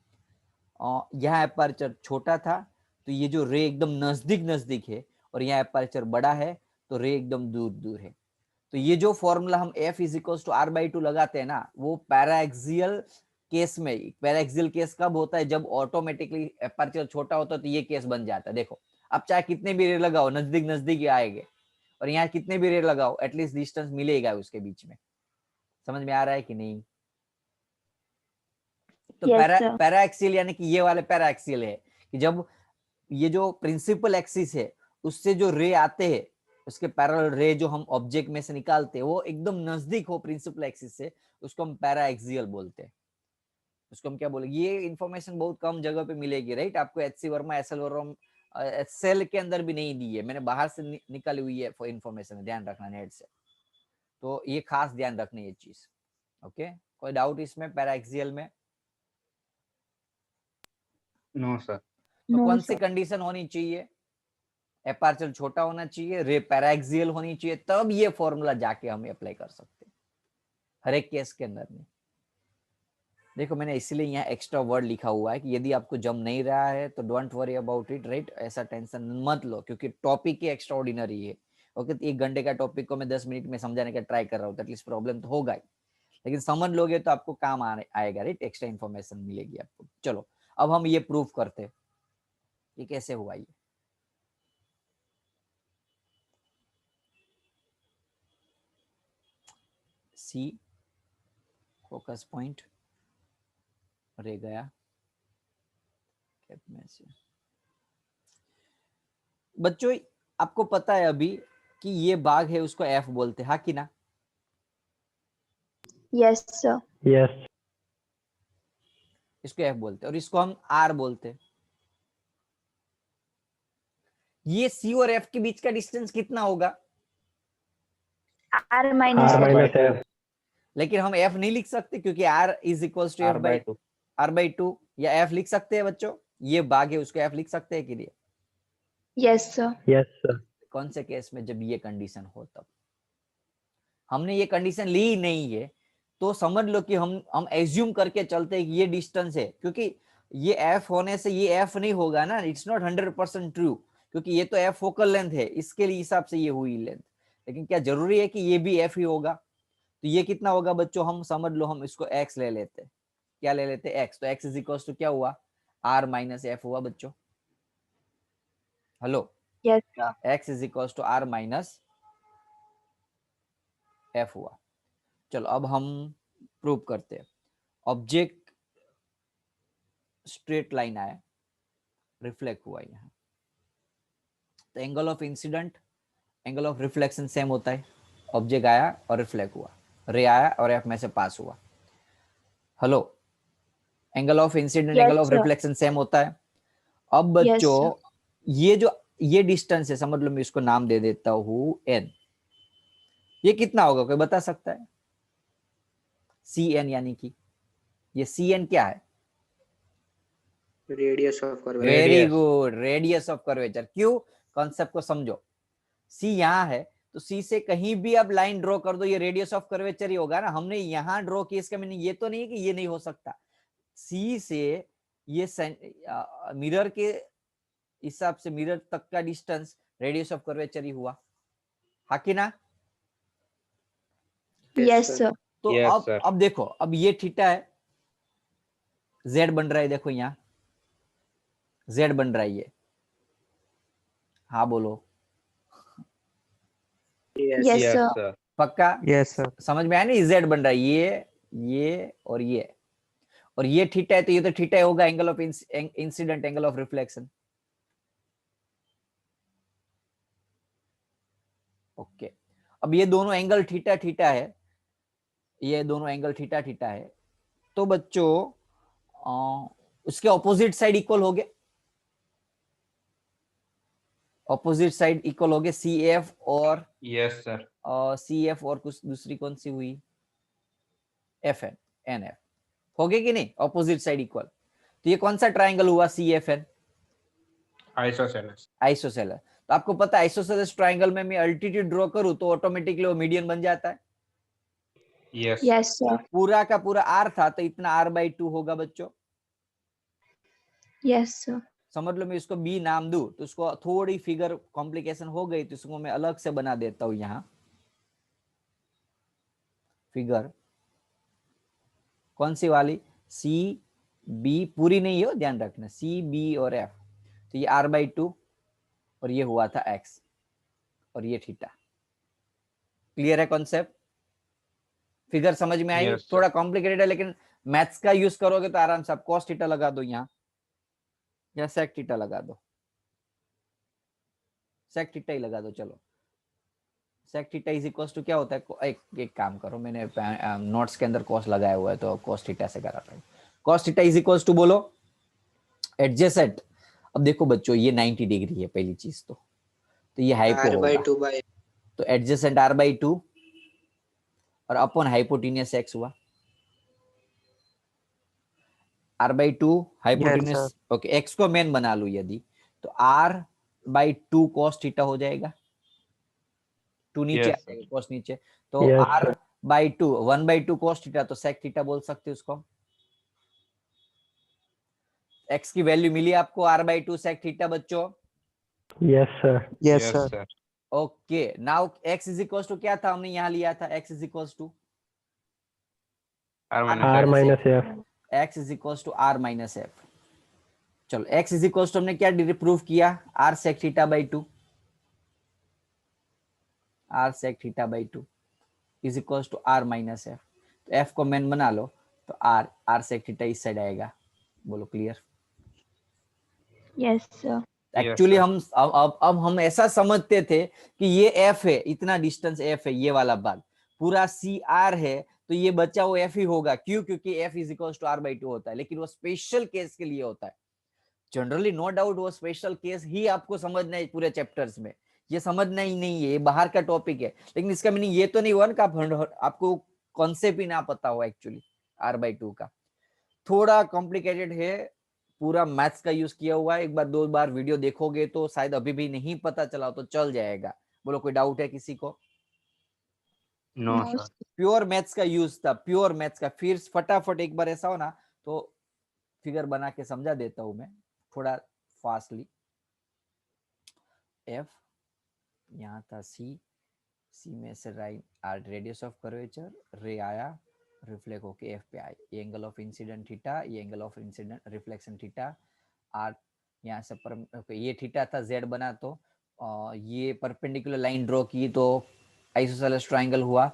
यहाँ एपर्चर छोटा था तो ये जो रे एकदम नजदीक है, और यहाँ एपर्चर बड़ा है तो रे एकदम दूर है। तो ये जो फॉर्मूला हम F is equal to R/2 लगाते हैं ना, वो पैराएक्सियल केस में, पैराएक्सियल केस कब होता है? जब ऑटोमेटिकली एपर्चर छोटा होता है तो ये केस बन जाता है। देखो अब चाहे कितने भी रे लगाओ नजदीक ही आएंगे, और यहाँ कितने भी रे लगाओ एटलीस्ट डिस्टेंस मिलेगा उसके बीच में। समझ में आ रहा है कि नहीं? तो पैराएक्सियल यानी कि ये वाले पैराएक्सियल है कि जब ये जो प्रिंसिपल एक्सिस है उससे जो रे आते हैं, उसके पैरेलल रे जो हम ऑब्जेक्ट में से निकालते हैं वो एकदम नजदीक हो प्रिंसिपल एक्सिस से, उसको हम पैराएक्सियल बोलते हैं। उसको हम क्या बोलेंगे? ये इन्फॉर्मेशन बहुत कम जगह पे मिलेगी, राइट? आपको एचसी वर्मा, एसएल वर्मा, सेल के अंदर भी नहीं दी है, मैंने बाहर से निकाली हुई है फॉर इन्फॉर्मेशन, ध्यान रखना नेट से। तो ये खास ध्यान रखनी है चीज, ओके? कोई डाउट इसमें पैराएक्सियल में? No, sir. तो कौन सी कंडीशन होनी चाहिए? एपर्चर छोटा होना चाहिए, रे पैराएक्सियल होनी चाहिए, तब ये फॉर्मूला जाके हम अप्लाई कर सकते हैं हर एक केस के अंदर में। देखो मैंने इसलिए यहाँ एक्स्ट्रा वर्ड लिखा हुआ है कि यदि आपको जम नहीं रहा है तो don't worry about it, right? ऐसा टेंशन मत लो क्योंकि टॉपिक ही एक्स्ट्रा ऑर्डिनरी है, ओके? 1 घंटे का टॉपिक को मैं 10 मिनट में समझाने का ट्राई कर रहा हूँ, तो एटलीस्ट प्रॉब्लम तो होगा ही, लेकिन समझ लोगे तो आपको काम आएगा, राइट? एक्स्ट्रा इन्फॉर्मेशन मिलेगी आपको। चलो अब हम ये प्रूफ करते हैं कि कैसे हुआ ये। सी फोकस पॉइंट रह गया कैप में से। बच्चों आपको पता है अभी कि ये बाग है उसको एफ बोलते हैं, हाँ कि ना? Yes, sir. Yes. इसको एफ बोलते हैं और इसको हम आर बोलते हैं। ये सी और एफ के बीच का डिस्टेंस कितना होगा? R minus F. लेकिन हम एफ नहीं लिख सकते क्योंकि R is equal to F by R/2. R/2, या एफ लिख सकते हैं बच्चों? ये भाग है उसको एफ लिख सकते हैं कि नहीं? Yes, sir. Yes, sir. कौन से केस में? जब ये कंडीशन हो तब। हमने ये कंडीशन ली ही नहीं है तो समझ लो कि हम एज्यूम करके चलते हैं कि ये डिस्टेंस है, क्योंकि ये एफ होने से ये एफ नहीं होगा ना, इट्स नॉट 100% ट्रू, क्योंकि ये तो एफ फोकल लेंथ है, इसके लिए हिसाब से ये हुई लेंथ। लेकिन क्या जरूरी है कि ये भी एफ ही होगा? तो ये कितना होगा बच्चों? हम समझ लो, हम इसको एक्स ले लेते हैं। क्या ले लेते हैं? एक्स। तो एक्स इज इक्वल टू क्या हुआ? आर माइनस एफ हुआ बच्चों। Hello, Yes, sir. X is equal to R minus F हुआ। चलो अब हम प्रूव करते हैं। ऑब्जेक्ट स्ट्रेट लाइन आया, रिफ्लेक्ट हुआ यहाँ, तो angle of incident, angle of reflection same होता है। ऑब्जेक्ट आया और रिफ्लेक्ट हुआ, रे आया और एफ में से पास हुआ। Hello, angle of incident, Yes, angle of sir. Reflection same होता है। अब Yes, बच्चों sir. ये डिस्टेंस है, समझ लो मैं इसको नाम दे देता हूँ एन। ये कितना होगा, कोई बता सकता है? सी एन, यानी कि ये सी एन क्या है? Radius of curvature. Very good, radius of curvature. क्यों? कॉन्सेप्ट को समझो। सी यहाँ है तो सी से कहीं भी आप लाइन ड्रॉ कर दो, ये रेडियस ऑफ कर्वेचर ही होगा ना। हमने यहाँ ड्रॉ किया, इसका मीनिंग ये तो नहीं है कि ये नहीं हो सकता। सी से ये मिरर के हिसाब से मिरर तक का डिस्टेंस रेडियस ऑफ कर्वेचर ही हुआ, हाँ कि ना? Yes, sir. तो Yes, sir. अब देखो, अब ये थीटा है, जेड बन रहा है, देखो यहाँ जेड बन रहा है ये। हाँ बोलो। Yes, sir. पक्का? Yes, sir. समझ में आया नहीं? जेड बन रहा है ये और ये थीटा है, तो ये तो थीटा होगा, angle of incident, angle of reflection. Okay, अब ये दोनों एंगल थीटा थीटा है, ये दोनों एंगल थीटा थीटा है, तो बच्चों उसके ऑपोजिट साइड इक्वल हो गए, ऑपोजिट साइड इक्वल हो गए, सी एफ और Yes, sir. सी एफ और कुछ दूसरी कौन सी हुई? एफ एन, एन एफ हो गए कि नहीं? Opposite side equal. तो ये कौन सा ट्राइंगल हुआ? C F N, Isosceles. आइसोसेलर। तो आपको पता है आइसोसेलस ट्राइंगल में मैं अल्टीट्यूड ड्रॉ करूं तो ऑटोमेटिकली वो मीडियन बन जाता है। Yes. Yes, sir. पूरा का पूरा आर था तो इतना आर बाई 2 होगा बच्चों। Yes, sir. समझ लो मैं इसको बी नाम दूं तो उसको थोड़ी फिगर कॉम्प्लिकेशन हो गई तो इसको मैं अलग से बना देता हूं। यहाँ फिगर कौन सी वाली? सी बी, पूरी नहीं हो, ध्यान रखना, सी बी और एफ। तो ये आर बाई 2 और ये हुआ था एक्स और ये थीटा। क्लियर है कॉन्सेप्ट? फिगर समझ में आई? Yes, sir. थोड़ा कॉम्प्लिकेटेड है लेकिन मैथ्स का यूज करोगे तो आराम से आप कॉस थीटा लगा दो यहाँ, या सेक थीटा लगा दो, सेक थीटा ही लगा दो। चलो, sec theta is equal to क्या होता है? एक काम करो, मैंने नोट्स के अंदर कॉस लगाया हुआ है तो कॉस थीटा से करा रहा हूँ। Cos theta is equal to बोलो एडजेसेंट। अब देखो बच्चों ये 90 डिग्री है पहली चीज तो ये हाइपो होगा, तो एडजेसेंट आर बाई 2 और अपॉन हाइपोटेनियस एक्स हुआ। R by 2 hypotenuse, okay, X को मेन बना लू यदि, तो आर बाई 2 कॉस थीटा हो जाएगा। 2 नीचे आ Yes, sir. जाएगा, कॉस नीचे, तो R by 2 1 by 2 cos theta, तो सेक थीटा बोल सकते उसको। एक्स की वैल्यू मिली आपको आर बाई 2 सेक थीटा बच्चों। Yes, sir. Yes, sir. Okay, now X is equal to क्या था? हमने यहाँ लिया था X is equal to R minus F. X is equal to R minus F. चलो एक्स इज इक्वल टू हमने क्या प्रूव किया? R sec theta by 2, R sec theta by 2 is equal to R minus F. तो F को main बना लो तो are sec theta इस side आएगा। बोलो क्लियर? Yes, sir. एक्चुअली हम अब हम ऐसा समझते थे कि ये एफ है, इतना डिस्टेंस एफ है, ये वाला भाग पूरा सी आर है, तो ये बच्चा वो एफ ही होगा। क्यों? क्योंकि F is equal to R by 2 होता है, लेकिन वो स्पेशल केस के लिए होता है। जनरली नो डाउट वो स्पेशल केस ही आपको समझना है पूरे चैप्टर्स में, ये समझना ही नहीं है, ये बाहर का टॉपिक है। लेकिन इसका मीनिंग ये तो नहीं हुआ ना आपको कॉन्सेप्ट ही ना पता हो एक्चुअली आर बाई 2 का। थोड़ा कॉम्प्लिकेटेड है, पूरा मैथ्स का यूज किया हुआ है। एक बार दो बार वीडियो देखोगे तो शायद अभी भी नहीं पता चला तो चल जाएगा। बोलो कोई डाउट है किसी को? No sir. प्योर मैथ्स का यूज था, प्योर मैथ्स का। फिर फटाफट एक बार ऐसा हो ना तो फिगर बना के समझा देता हूं मैं थोड़ा फास्टली। एफ यहाँ था, सी में से right R radius of curvature, ray आया, रिफ्लेक्ट होके एफ पे आए, ये एंगल ऑफ इंसिडेंट थीटा, ये angle of incident reflection theta, R यहाँ से पर ये थीटा था, जेड बना तो ये परपेंडिकुलर लाइन ड्रॉ की तो आइसोसेलेस ट्रायंगल हुआ।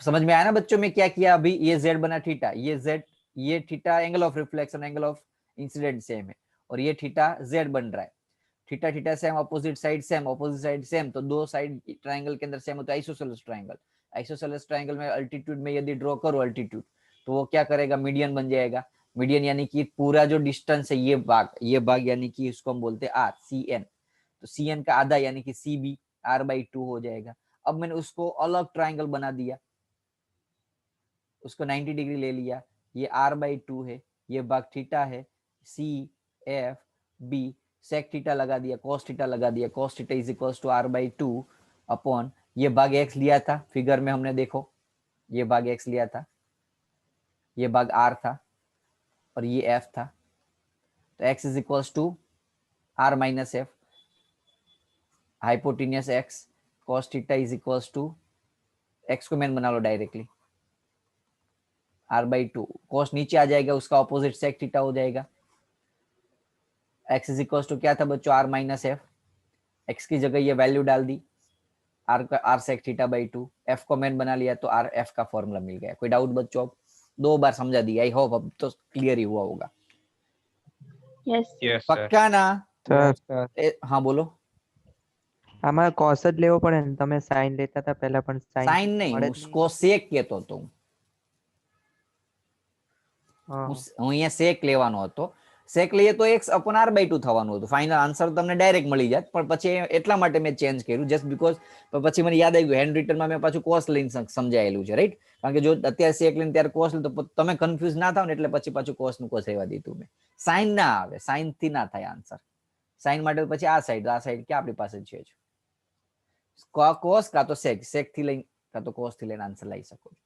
समझ में आया ना बच्चों में क्या किया? अभी ये जेड बना थीटा, ये जेड, ये theta angle of reflection, angle of incident same है, और ये थीटा जेड बन रहा है। Theta theta same, opposite side same, opposite side same, तो दो साइड ट्रायंगल के अंदर सेम होता है आइसोसेलेस ट्रायंगल। आइसोसेलेस ट्रायंगल में अल्टीट्यूड में यदि ड्रॉ करो अल्टीट्यूड तो वो क्या करेगा? मीडियन बन जाएगा। मीडियन यानी कि पूरा जो डिस्टेंस है ये भाग यानी कि इसको हम बोलते हैं आर, सी एन, तो सी एन का आधा यानी कि सी बी r/2 हो जाएगा। अब मैंने उसको अलग ट्रायंगल बना दिया, उसको 90 डिग्री ले लिया, ये r/2 है, ये भाग थीटा है, C F B, sec theta लगा दिया, cos थीटा लगा दिया, cos theta is equals to r/2 upon ये भाग x लिया था फिगर में हमने, देखो ये भाग x लिया था, ये भाग r था और ये f था, तो x is equals to r minus F, hypotenuse x, cos theta is equals to x को मैंने बना लो डायरेक्टली r/2, cos नीचे आ जाएगा, उसका ऑपोजिट सेक थीटा हो जाएगा। x इज इक्वल टू क्या था बच्चों? r माइनस एफ, x की जगह ये वैल्यू डाल दी, r का r sec theta by 2, f को मैंने बना लिया तो r f का फॉर्मूला मिल गया। कोई डाउट बच्चों? अब दो बार समझा दिया, आई होप अब तो क्लियर ही हुआ होगा। Yes. पक्का ना? સર हाँ बोलो। આમાં કોસ જ લેવો પડે ને? તમે સાઈન લેતા હતા પહેલા પણ साइन नहीं, મળે જ उसको सेक કહેતો હતો હું। હા. હું અહીંયા સેક લેવાનો હતો, સેક લઈએ તો x અપોન r/2 થવાનું હતું, ફાઇનલ આન્સર તમને ડાયરેક્ટ મળી જાત, પણ પછી એટલા માટે મેં ચેન્જ કર્યું જસ્ટ બીકોઝ પછી મને યાદ આવી ગયું હેન્ડ રિટનમાં મેં પાછું કોસ લઈને સમજાયેલું છે, રાઈટ? કારણ કે જો અત્યારે સેક લઈને ત્યારે કોસ લે તો તમે કન્ફ્યુઝ ના થાવ ને, એટલે પછી પાછું કોસ નું કોસ રહેવા દીધું મેં। સાઇન ના આવે, સાઇન થી ના થાય આન્સર, સાઇન માટે પછી આ સાઈડ ક્યાં આપણી પાસે છે જ કોસ કાં તો સેક, સેક થી લઈને કાં તો કોસ થી લઈને આન્સર લઈ શકો છો।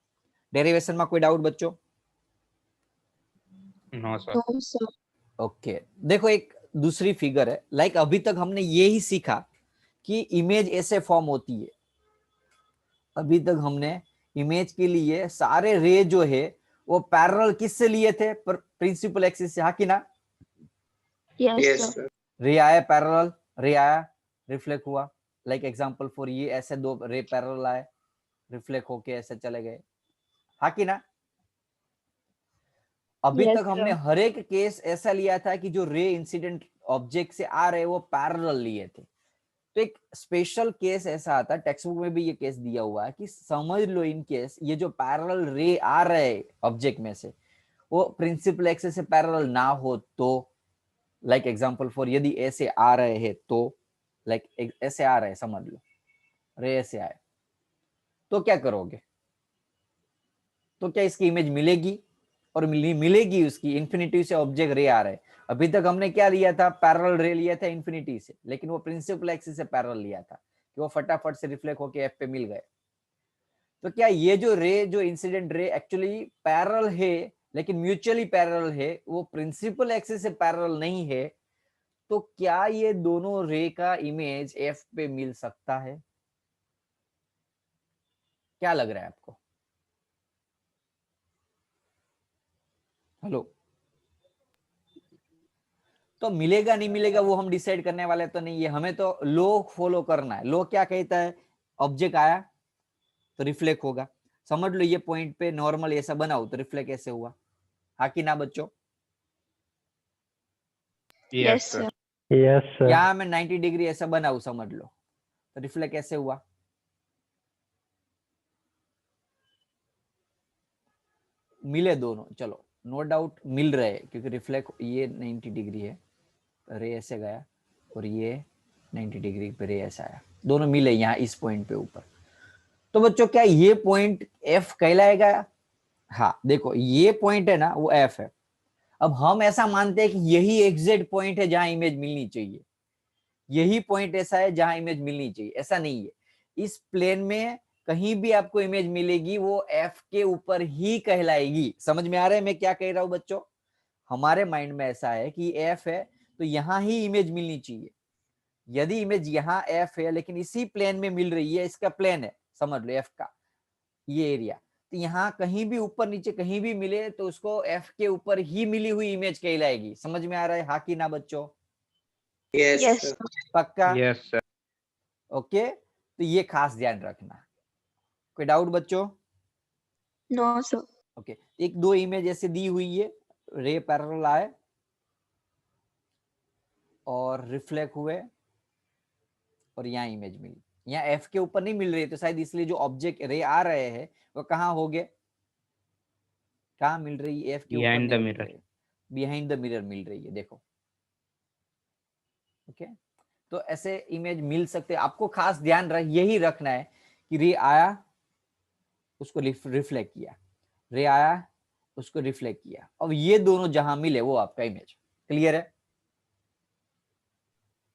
ડેરિવેશન માં કોઈ डाउट बच्चों? No sir. No, sir. Okay देखो एक दूसरी फिगर है, लाइक अभी तक हमने ये ही सीखा कि इमेज ऐसे फॉर्म होती है। अभी तक हमने इमेज के लिए सारे रे जो है वो पैरेलल किससे लिए थे? प्रिंसिपल एक्सिस से, हाँ कि ना? Yes, sir. रे आया पैरेलल, रे आया रिफ्लेक्ट हुआ, लाइक एग्जांपल फॉर ये ऐसे दो रे पैरेलल आए, रिफ्लेक्ट होके ऐसे चले गए, हाँ कि ना? अभी Yes, तक हमने sir. हर एक केस ऐसा लिया था कि जो रे इंसिडेंट ऑब्जेक्ट से आ रहे वो पैरेलल लिए थे। तो एक स्पेशल केस ऐसा आता है, टेक्स्ट बुक में भी ये केस दिया हुआ है कि समझ लो इन केस ये जो पैरेलल रे आ रहे ऑब्जेक्ट में से वो प्रिंसिपल एक्सिस से पैरेलल ना हो तो, लाइक एग्जांपल फॉर यदि ऐसे आ रहे हैं तो, लाइक ऐसे आ रहे हैं समझ लो, रे ऐसे आए तो क्या करोगे? तो क्या इसकी इमेज मिलेगी? और मिलेगी उसकी, इन्फिनिटी से ऑब्जेक्ट रे आ रहा है। अभी तक हमने क्या लिया था? पैरेलल रे लिया था इन्फिनिटी से, लेकिन वो प्रिंसिपल एक्सिस से पैरेलल लिया था कि वो फटाफट से रिफ्लेक्ट होके एफ पे मिल गए। तो क्या ये जो रे, जो इंसिडेंट रे एक्चुअली पैरेलल है लेकिन म्यूचुअली पैरेलल है, वो प्रिंसिपल एक्सिस से पैरेलल नहीं है, तो क्या ये दोनों रे का इमेज एफ पे मिल सकता है? क्या लग रहा है आपको? हेलो, तो मिलेगा नहीं मिलेगा वो हम डिसाइड करने वाले तो नहीं है, हमें तो लो फॉलो करना है। लो क्या कहता है? ऑब्जेक्ट आया तो रिफ्लेक्ट होगा, समझ लो ये पॉइंट पे नॉर्मल ऐसा बनाओ तो रिफ्लेक्ट ऐसे हुआ, हाँ कि ना बच्चों? Yes, sir. Yes sir. यहाँ मैं 90 डिग्री ऐसा बनाऊ समझ लो तो रिफ्लेक्ट ऐसे हुआ, मिले दोनों, चलो नो डाउट मिल रहे हैं क्योंकि रिफ्लेक्ट ये 90 डिग्री है, रे ऐसे गया और ये 90 डिग्री पे रे ऐसा आया, दोनों मिले यहाँ इस पॉइंट पे ऊपर। तो बच्चों क्या ये पॉइंट एफ कहलाएगा? हाँ देखो ये पॉइंट है ना वो एफ है, अब हम ऐसा मानते हैं कि यही एग्जैक्ट पॉइंट है जहां इमेज मिलनी चाहिए, यही पॉइंट ऐसा है जहां इमेज मिलनी चाहिए, ऐसा नहीं है। इस प्लेन में कहीं भी आपको इमेज मिलेगी वो एफ के ऊपर ही कहलाएगी। समझ में आ रहा है मैं क्या कह रहा हूं बच्चों? हमारे माइंड में ऐसा है कि एफ है तो यहां ही इमेज मिलनी चाहिए। यदि इमेज यहाँ एफ है लेकिन इसी प्लेन में मिल रही है, इसका प्लेन है समझ लो एफ का ये एरिया, तो यहाँ कहीं भी ऊपर नीचे कहीं भी मिले तो उसको एफ के ऊपर ही मिली हुई इमेज कहलाएगी। समझ में आ रहा है हाँ कि ना बच्चों? Yes, Yes, sir. पक्का? yes, sir. ओके, तो ये खास ध्यान रखना। कोई डाउट बच्चों? No, sir. ओके, एक दो इमेज ऐसे दी हुई है, रे पैरेलल आए और रिफ्लेक्ट हुए और यहाँ इमेज मिली, यहाँ एफ के ऊपर नहीं मिल रही तो शायद इसलिए जो ऑब्जेक्ट रे आ रहे हैं वो कहाँ हो गए, कहाँ मिल रही है? एफ के ऊपर Behind the नहीं मिल mirror. रही, बिहाइंड द मिरर मिल रही है। देखो ओके, तो ऐसे इमेज मिल सकते हैं। आपको खास ध्यान यही रखना है कि रे आया उसको रिफ्लेक्ट किया, रे आया उसको रिफ्लेक्ट किया, अब ये दोनों जहां मिले वो आपका इमेज। क्लियर है?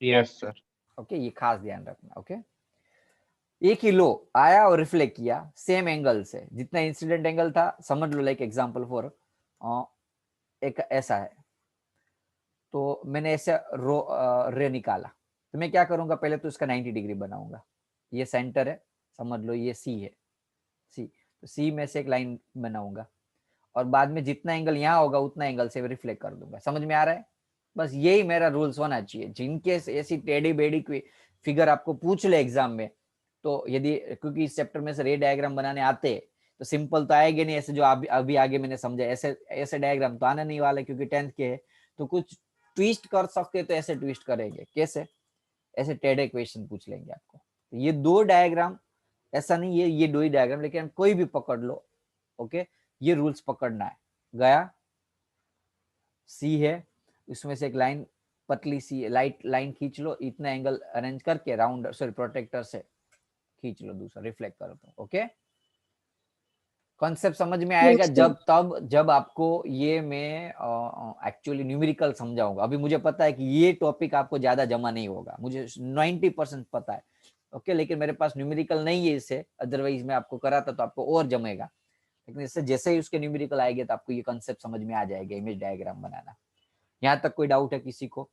Yes, sir. ओके, ये खास ध्यान रखना। ओके, एक ही लो आया और रिफ्लेक्ट किया सेम एंगल से, जितना इंसिडेंट एंगल था समझ लो, लाइक एग्जांपल फॉर एक ऐसा है तो मैंने ऐसे रे निकाला, तो मैं क्या करूंगा, पहले तो इसका 90 डिग्री बनाऊंगा। ये सेंटर है समझ लो, ये सी है, सी, तो सी में से एक लाइन बनाऊंगा और बाद में जितना एंगल यहाँ होगा उतना एंगल से रिफ्लेक्ट कर दूंगा। समझ में आ रहा है? बस यही मेरा रूल्स होना चाहिए। जिनके ऐसी टेढ़ी बेड़ी कोई फिगर आपको पूछ ले एग्जाम में, तो यदि क्योंकि इस चैप्टर में से रे डायग्राम बनाने आते हैं तो सिंपल तो आएंगे नहीं, ऐसे जो अभी आगे मैंने समझा ऐसे ऐसे डायग्राम तो आने नहीं वाले, क्योंकि 10th के है तो कुछ ट्विस्ट कर सकते तो ऐसे ट्विस्ट करेंगे। कैसे? ऐसे टेढ़े क्वेश्चन पूछ लेंगे आपको। तो ये दो डायग्राम, ऐसा नहीं है ये दो ही डायग्राम, लेकिन कोई भी पकड़ लो। ओके, ये रूल्स पकड़ना है। गया सी है, उसमें से एक लाइन पतली सी लाइट लाइन खींच लो, इतना एंगल अरेंज करके राउंड सॉरी प्रोटेक्टर से खींच लो, दूसरा रिफ्लेक्ट कर दो। ओके, कॉन्सेप्ट समझ में आएगा Yes, sir. जब आपको ये मैं एक्चुअली न्यूमेरिकल समझाऊंगा। अभी मुझे पता है कि ये टॉपिक आपको ज्यादा जमा नहीं होगा, मुझे 90% पता है। ओके, लेकिन मेरे पास न्यूमेरिकल नहीं है इसे, अदरवाइज मैं आपको कराता तो आपको और जमेगा। लेकिन इससे जैसे ही उसके न्यूमेरिकल आएंगे तो आपको ये कॉन्सेप्ट समझ में आ जाएगा, इमेज डायग्राम बनाना। यहाँ तक कोई डाउट है किसी को?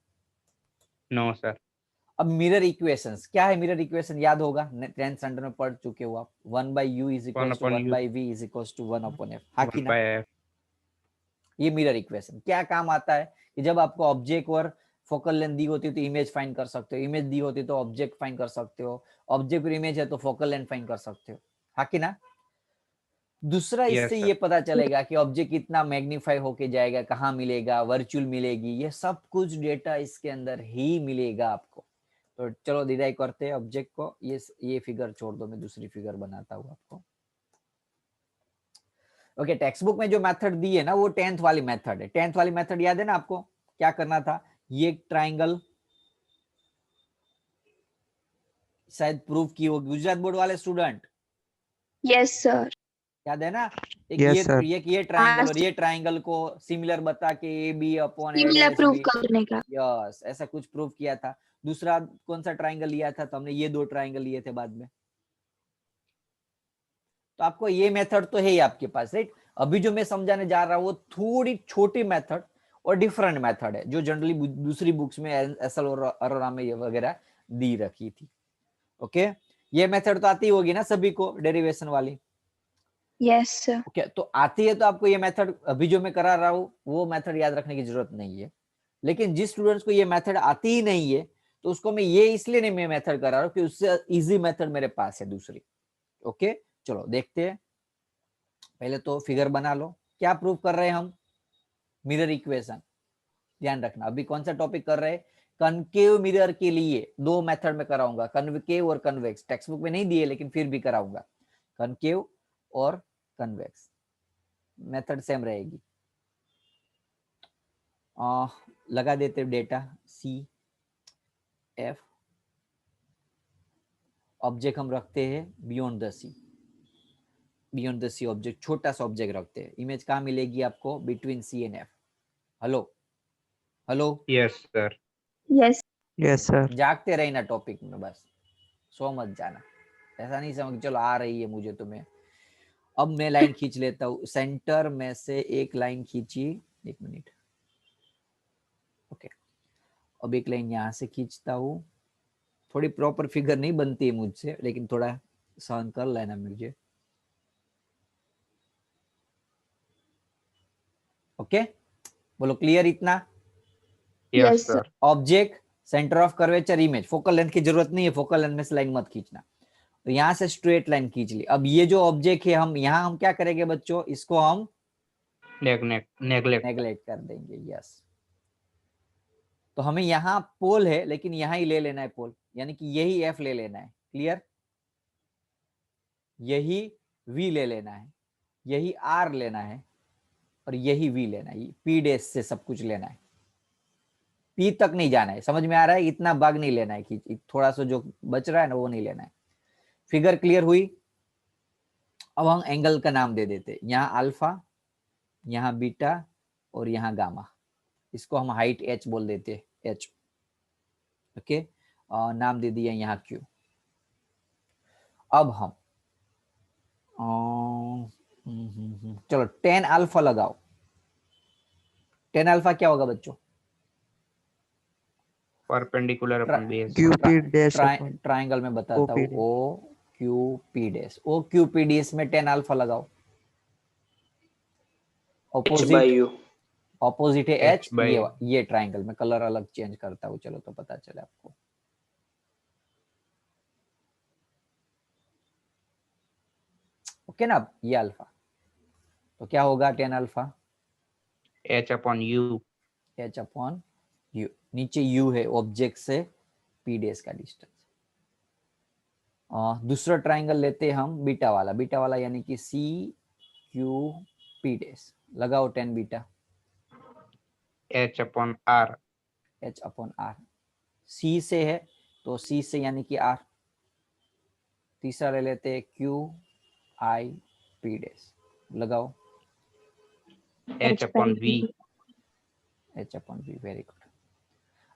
No, sir. अब मिरर इक्वेशंस क्या है? मिरर इक्वेशन याद होगा, 10th स्टैंडर्ड में पढ़ चुके हो आप। 1/u is equal 1 to upon 1 u, by v is equal to 1 upon f। हाँ कि 1 ना? by f. ये मिरर इक्वेशन क्या काम आता है कि जब आपको ऑब्जेक्ट और फोकल लेंथ दी होती है तो इमेज फाइंड कर सकते हो, इमेज दी होती है तो ऑब्जेक्ट फाइंड कर सकते हो, ऑब्जेक्ट और इमेज है तो फोकल लेंथ फाइंड कर सकते हो। हाँ कि ना? दूसरा Yes, इससे sir. ये पता चलेगा कि ऑब्जेक्ट कितना मैग्नीफाई होके जाएगा, कहाँ मिलेगा, वर्चुअल मिलेगी, ये सब कुछ डेटा इसके अंदर ही मिलेगा आपको। तो चलो डिराइव करते हैं ऑब्जेक्ट को। ये फिगर छोड़ दो, मैं दूसरी फिगर बनाता हूँ आपको। ओके, टेक्स्ट बुक में जो मेथड दी है ना वो 10th वाली मेथड है। 10th वाली मेथड याद है ना आपको? क्या करना था, ये ट्राइंगल शायद प्रूव की होगी गुजरात बोर्ड वाले स्टूडेंट, Yes, sir. याद है ना? एक Yes, sir. ये ट्राइंगल और ये ट्राइंगल को सिमिलर बता के A B upon A Similar dash proof बी, करने का. यस ऐसा कुछ प्रूव किया था। दूसरा कौन सा ट्राइंगल लिया था? तो हमने ये दो ट्राइंगल लिए थे बाद में। तो आपको ये मेथड तो है ही आपके पास, राइट? अभी जो मैं समझाने जा रहा हूँ वो थोड़ी छोटी मेथड और डिफरेंट मेथड है जो जनरली दूसरी बुक्स में एसएल और अरोरा में ये वगैरह दी रखी थी। ओके, ये मेथड तो आती होगी ना सभी को, डेरिवेशन वाली? Yes, sir. ओके, तो आती है तो आपको ये मेथड अभी जो मैं करा रहा हूँ वो मेथड याद रखने की जरूरत नहीं है। लेकिन जिस स्टूडेंट्स को ये मेथड आती ही नहीं है तो उसको मैं ये इसलिए नहीं मैं मेथड करा रहा हूँ कि उससे इजी मेथड मेरे पास है दूसरी। ओके, चलो देखते हैं। पहले तो फिगर बना लो। क्या प्रूव कर रहे हैं हम? Mirror equation. ध्यान रखना अभी कौन सा टॉपिक कर रहे हैं? कनकेव मिरर के लिए दो मेथड में कराऊंगा, कन्वेकेव और कन्वेक्स। टेक्स्ट बुक में नहीं दिए लेकिन फिर भी कराऊंगा, कनकेव और कन्वेक्स, मेथड सेम रहेगी। लगा देते डेटा सी एफ, ऑब्जेक्ट हम रखते हैं beyond the C, beyond the C object, छोटा सा ऑब्जेक्ट रखते हैं। इमेज कहाँ मिलेगी आपको? Between C and F. Hello hello, yes sir. Yes. Yes sir. जागते रहना टॉपिक में, बस सो मत जाना, ऐसा नहीं समझ चलो आ रही है मुझे तुम्हें। अब मैं लाइन खींच लेता हूँ, सेंटर में से एक लाइन खींची, 1 मिनट, ओके। अब एक लाइन यहाँ से खींचता हूँ, थोड़ी प्रॉपर फिगर नहीं बनती है मुझसे, लेकिन थोड़ा सहन कर लेना मुझे, ओके। बोलो क्लियर इतना? Yes Yes, sir. Sir. Object, centre of curvature, image, focal length की जरूरत नहीं है, फोकल लेंथ में से लाइन मत खींचना। तो यहाँ से स्ट्रेट लाइन खींच ली। अब ये जो ऑब्जेक्ट है, हम यहाँ हम क्या करेंगे बच्चों, इसको हम नेग्लेक्ट। नेगलेक्ट कर देंगे, यस। तो हमें यहाँ पोल है, लेकिन यहाँ ही ले लेना है पोल, यानी कि यही एफ ले लेना है, क्लियर। यही वी ले लेना है, यही आर लेना है, और यही वी लेना है, पी डैश से सब कुछ लेना है, पी तक नहीं जाना है, समझ में आ रहा है? इतना भाग नहीं लेना है, खींच थोड़ा सा जो बच रहा है ना वो नहीं लेना है। फिगर क्लियर हुई? अब हम एंगल का नाम दे देते, यहाँ अल्फा, यहाँ बीटा, और यहाँ गामा। इसको हम हाइट एच बोल देते, एच, ओके। नाम दे दिया यहाँ क्यू। अब हम चलो 10 अल्फा लगाओ। 10 अल्फा क्या होगा बच्चों? Perpendicular upon base. Q dash triangle में बताता हूँ, OP O Q P dash, O Q P dash में 10 अल्फा लगाओ। ऑपोजिट, ऑपोजिट है एच, ये ट्राइंगल में कलर अलग चेंज करता हूँ, चलो तो पता चले आपको। ओके ना? ये अल्फा, तो क्या होगा 10 alpha? H upon you. H upon you, नीचे यू है ऑब्जेक्ट से पी डैश का डिस्टेंस। दूसरा ट्राइंगल लेते हैं हम बीटा वाला, बीटा वाला यानी कि सी क्यू पी डैश, लगाओ 10 beta. H upon R. H upon R, C से है तो सी से यानी कि आर। तीसरा ले लेते हैं क्यू आई पी डैश, लगाओ H upon V. H upon V, very good.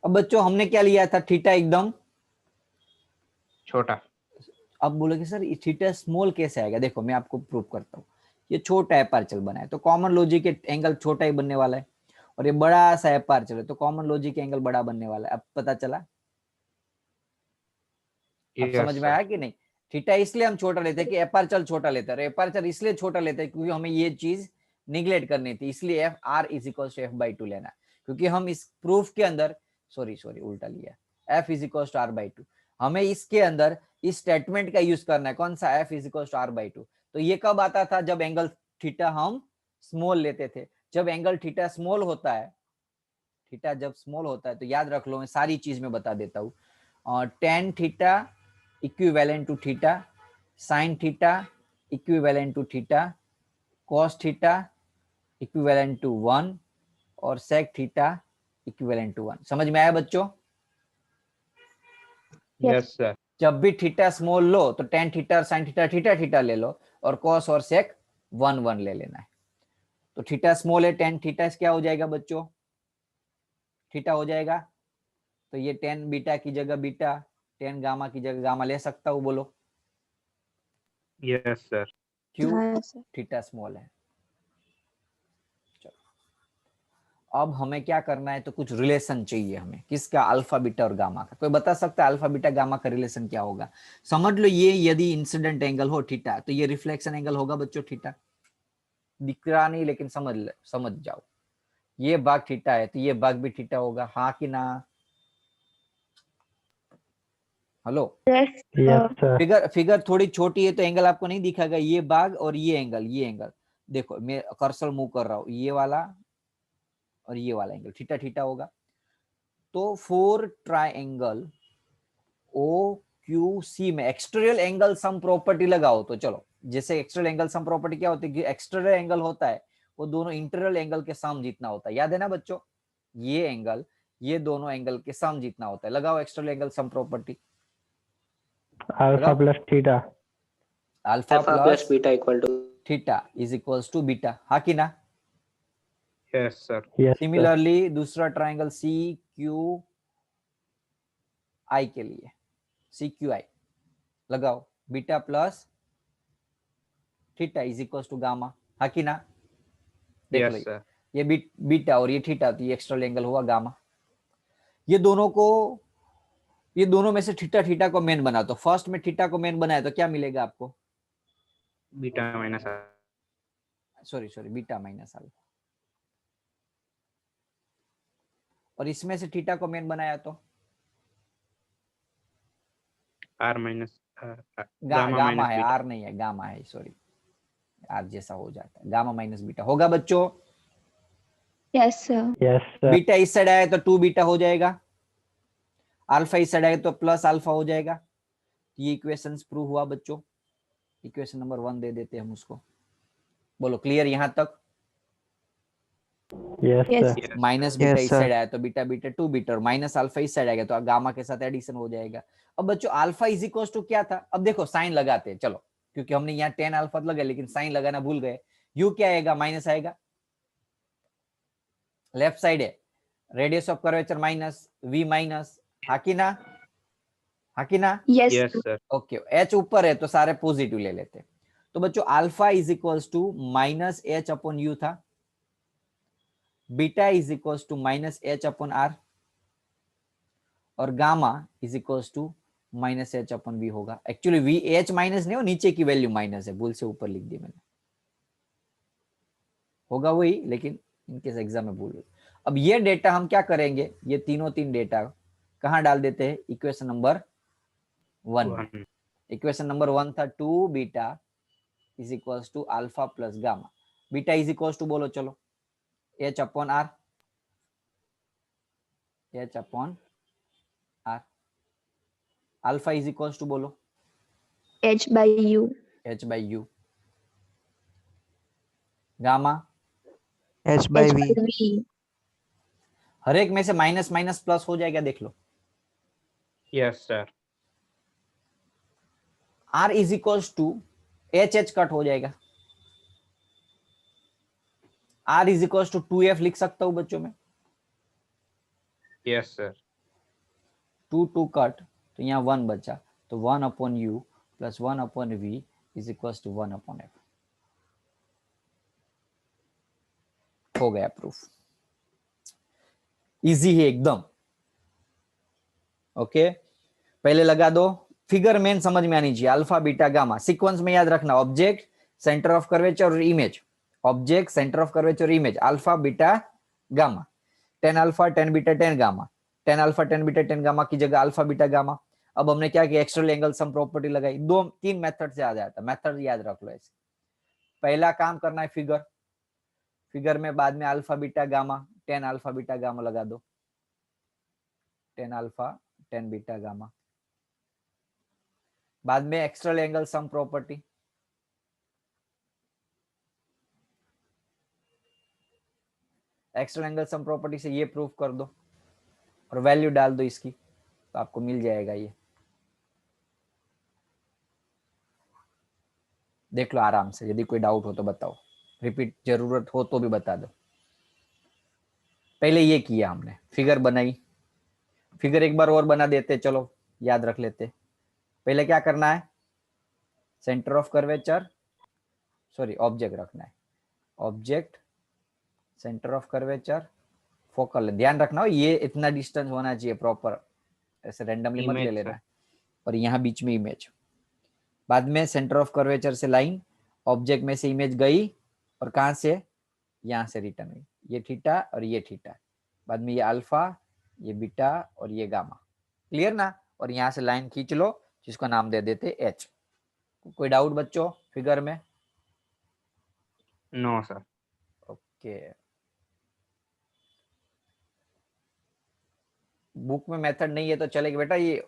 अब बच्चों हमने क्या लिया था, थीटा एकदम छोटा। अब बोलोगे सर ये थीटा स्मॉल कैसे आएगा? देखो मैं आपको प्रूव करता हूँ, ये छोटा एपर्चर बना है तो कॉमन लॉजिक के एंगल छोटा ही बनने वाला है, और ये बड़ा सा एपर्चर है तो कॉमन लॉजिक के एंगल बड़ा बनने वाला है। अब पता चला? अब समझ यस में आया सर। कि नहीं? थीटा इसलिए हम छोटा लेते हैं कि एपर्चर छोटा लेते हैं, एपर्चर इसलिए छोटा लेते हैं क्योंकि हमें ये चीज निगलेक्ट करनी थी, इसलिए F R is equal to F by 2 लेना, क्योंकि हम इस प्रूफ के अंदर सॉरी उल्टा लिया, F is equal to R by 2, हमें इसके अंदर इस स्टेटमेंट का यूज करना है, कौन सा? F is equal to R by 2। तो ये कब आता था? जब एंगल थीटा हम स्मॉल लेते थे। जब एंगल थीटा स्मॉल होता है, थीटा जब स्मॉल होता है तो याद रख लो, मैं सारी चीज में बता देता हूँ, tan theta equivalent to theta, sine theta equivalent to theta, cos theta equivalent to 1, और सेक थीटा इक्विवेलेंट टू 1। समझ में आया बच्चों? Yes sir. जब भी थीटा स्मॉल लो तो टेन थीटा और साइन थीटा थीटा थीटा ले लो, और कॉस और सेक 1 1 ले लेना है। तो थीटा स्मॉल है, टेन थीटा क्या हो जाएगा बच्चों? थीटा हो जाएगा। तो ये 10 बीटा की जगह बीटा, 10 गामा की जगह गामा ले सकता हूँ, बोलो यस सर। क्यों? Yes, sir. थीटा स्मॉल है। चलो अब हमें क्या करना है, तो कुछ रिलेशन चाहिए हमें, किसका? अल्फा बीटा और गामा का। कोई बता सकता है अल्फा बीटा गामा का रिलेशन क्या होगा? समझ लो, ये यदि इंसिडेंट एंगल हो थीटा, तो ये रिफ्लेक्शन एंगल होगा बच्चों थीटा। दिख रहा नहीं लेकिन समझ जाओ, ये भाग थीटा है तो ये भाग भी थीटा होगा, हाँ कि ना? Hello, Yes, yes sir. Figure थोड़ी छोटी है तो एंगल आपको नहीं दिखाएगा, ये भाग और ये एंगल देखो मैं कर्सर मूव कर रहा हूँ, ये वाला और ये वाला एंगल थीटा थीटा होगा। तो for triangle O Q C में एक्सटर्नल एंगल सम प्रॉपर्टी लगाओ, तो चलो जैसे एक्सटर्नल एंगल सम प्रॉपर्टी क्या होती है कि एक्सटर्नल एंगल होता है वो दोनों इंटरनल एंगल के सम जितना होता है, याद है ना बच्चों? ये एंगल ये दोनों एंगल के सम जितना होता है। लगाओ external angle sum property, alpha plus theta. Alpha plus beta equal to theta is equals to beta, हाँ कि ना? Yes, sir. Yes, sir. Similarly दूसरा ट्राइंगल सी क्यू आई के लिए सी क्यू आई लगाओ, beta plus theta is equal to gamma, हाँ कि ना? देख Yes, लो sir. ये बीटा और ये थीटा, तो ये एक्स्ट्रा एंगल हुआ गामा। ये दोनों में से थीटा थीटा को मेन बना, तो फर्स्ट में थीटा को मेन बनाया तो क्या मिलेगा आपको? Beta minus R. Sorry beta minus alpha, और इसमें से थीटा को मेन बनाया तो R minus gamma gamma minus है, beta. आर नहीं है, गामा है, सॉरी आर जैसा हो जाता है, गामा माइनस बीटा होगा बच्चों। Yes, sir. Yes, sir. Beta इस साइड आया तो 2 बीटा हो जाएगा, अल्फा इस साइड आया तो प्लस अल्फा हो जाएगा। ये इक्वेशंस प्रूव हुआ बच्चों। इक्वेशन नंबर 1 दे देते हैं हम उसको। बोलो क्लियर यहाँ तक? Yes, Yes. sir. Yes, minus sir. Beta Yes, इस sir. साइड आया तो बीटा बीटा 2 बीटा, और माइनस अल्फा इस साइड आएगा तो गामा के साथ एडिशन हो जाएगा। अब बच्चों अल्फा इज इक्वल टू क्या था? अब देखो साइन लगाते हैं, चलो, क्योंकि हमने यहाँ 10 अल्फा लगा लेकिन साइन लगाना भूल गए। यू क्या आएगा? माइनस आएगा, लेफ्ट साइड है, radius of curvature minus, V minus, हाँ कि ना? हाँ कि ना? Yes, Yes, sir. sir. Okay, H ऊपर है तो सारे पॉजिटिव ले लेते हैं। तो बच्चों alpha is equals to minus H upon U था, beta is equals to minus H upon R, और gamma is equals to minus H upon V होगा। एक्चुअली वी एच माइनस नहीं हो, नीचे की वैल्यू माइनस है, भूल से ऊपर लिख दी मैंने, होगा वही, लेकिन इनकेस एग्जाम में भूल गए। अब ये डेटा हम क्या करेंगे, ये तीन डेटा कहाँ डाल देते हैं? इक्वेशन नंबर 1 में। 1. इक्वेशन नंबर 1 था 2 beta is equals to alpha plus gamma, beta is equals to बोलो चलो H upon R, H upon R, alpha is equals to बोलो H by U. H by U, gamma H by H V. by V. हर एक में से minus minus plus हो जाएगा, देख लो। Yes, sir. R is equals to H H cut हो जाएगा, are is equals to 2f लिख सकता हूं बच्चों में, Yes, sir. 2 कट तो यहाँ 1 बचा, तो 1 upon U plus 1 upon V is equals to 1 upon F. हो गया प्रूफ, इजी है एकदम। ओके, पहले लगा दो, फिगर मेन समझ में आनी चाहिए, अल्फा बीटा गामा सीक्वेंस में याद रखना, ऑब्जेक्ट सेंटर ऑफ कर्वेचर और image, object centre of curvature और image, alpha beta gamma, 10 alpha 10 beta 10 gamma, 10 alpha 10 beta 10 gamma की जगह अल्फा बीटा गामा। अब हमने क्या किया, एक्सटर्नल एंगल सम प्रॉपर्टी लगाई, 2-3 मेथड से आ जाता है, मेथड याद रख लो ऐसे। पहला काम करना है फिगर, फिगर में बाद में alpha beta gamma 10 alpha beta gamma लगा दो, 10 अल्फा 10 बीटा गामा, बाद में external angle sum property, external angle sum property से ये प्रूफ कर दो और वैल्यू डाल दो इसकी, तो आपको मिल जाएगा ये। देख लो आराम से, यदि कोई डाउट हो तो बताओ, रिपीट जरूरत हो तो भी बता दो। पहले ये किया हमने, फिगर बनाई, फिगर एक बार और बना देते, चलो याद रख लेते। पहले क्या करना है, centre of curvature, sorry object रखना है, object centre of curvature focal, ध्यान रखना हो ये इतना डिस्टेंस होना चाहिए प्रॉपर, ऐसे रैंडमली मत ले Image, लेना sir. है, और यहाँ बीच में इमेज, बाद में सेंटर ऑफ कर्वेचर से लाइन, ऑब्जेक्ट में से इमेज गई और कहां से, यहाँ से रिटर्न हुई, ये थीटा और ये थीटा, बाद में ये अल्फा, ये बीटा और ये गामा, क्लियर ना? और यहाँ से लाइन खींच लो जिसका नाम दे देते एच। कोई डाउट बच्चों फिगर में? No, sir. ओके, बुक में मेथड नहीं है तो चलेगा बेटा, ये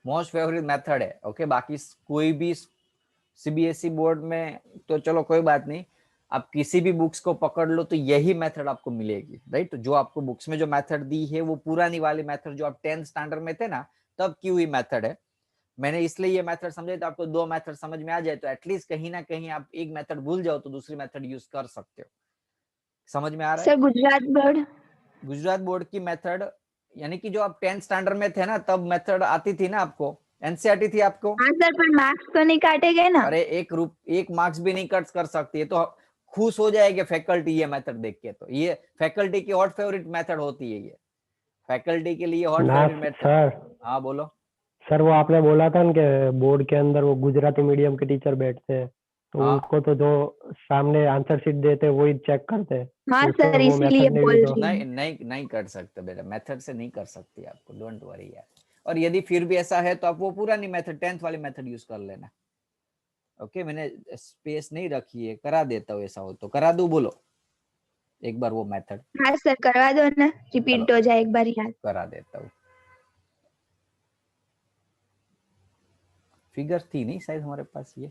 मोस्ट फेवरेट मेथड है। ओके, बाकी कोई भी सीबीएसई बोर्ड में तो चलो कोई बात नहीं, आप किसी भी बुक्स को पकड़ लो तो यही मेथड आपको मिलेगी, राइट? तो जो आपको बुक्स में जो मेथड दी है वो पुरानी वाली मेथड जो आप 10th स्टैंडर्ड में थे ना तब की हुई मेथड है। मैंने इसलिए ये मेथड समझे तो आपको 2 मेथड समझ में आ जाए, तो एटलीस्ट कहीं ना कहीं आप एक मेथड भूल जाओ तो दूसरी मेथड यूज कर सकते हो। समझ में आ रहा है? Sir Gujarat board. Gujarat board की मेथड, यानी कि जो आप 10th स्टैंडर्ड में थे ना तब मेथड आती थी ना आपको, एनसीईआरटी थी आपको। हाँ सर, पर मार्क्स तो नहीं काटेंगे ना। अरे एक मार्क्स भी नहीं कट कर सकती है, तो खुश हो जाएंगे फैकल्टी ये मेथड देख के। तो ये फैकल्टी की हॉट फेवरेट मेथड होती है, ये फैकल्टी के लिए हॉट ना फेवरेट मेथड। सर, हाँ बोलो। सर वो आपने बोला था ना कि बोर्ड के अंदर वो गुजराती मीडियम के टीचर बैठते हैं, तो हाँ। उनको तो जो सामने आंसर शीट देते हैं वही चेक करते हैं, हाँ तो उसमें सर, वो इसीलिए मेथड नहीं बोल हुई तो। रही नहीं हूँ। नहीं नहीं कर सकते बेटा, मेथड से नहीं कर सकती आपको, डोंट वरी यार। और यदि फिर भी ऐसा है तो आप वो पुरानी मेथड 10th वाली मेथड यूज कर लेना। ओके, मैंने स्पेस नहीं रखी है, करा देता हूँ, ऐसा हो तो करा दूं, बोलो एक बार वो मेथड हाँ सर, करवा दो ना, रिपीट हो जाए एक बार याद। करा देता हूँ। फिगर थी नहीं शायद हमारे पास ये,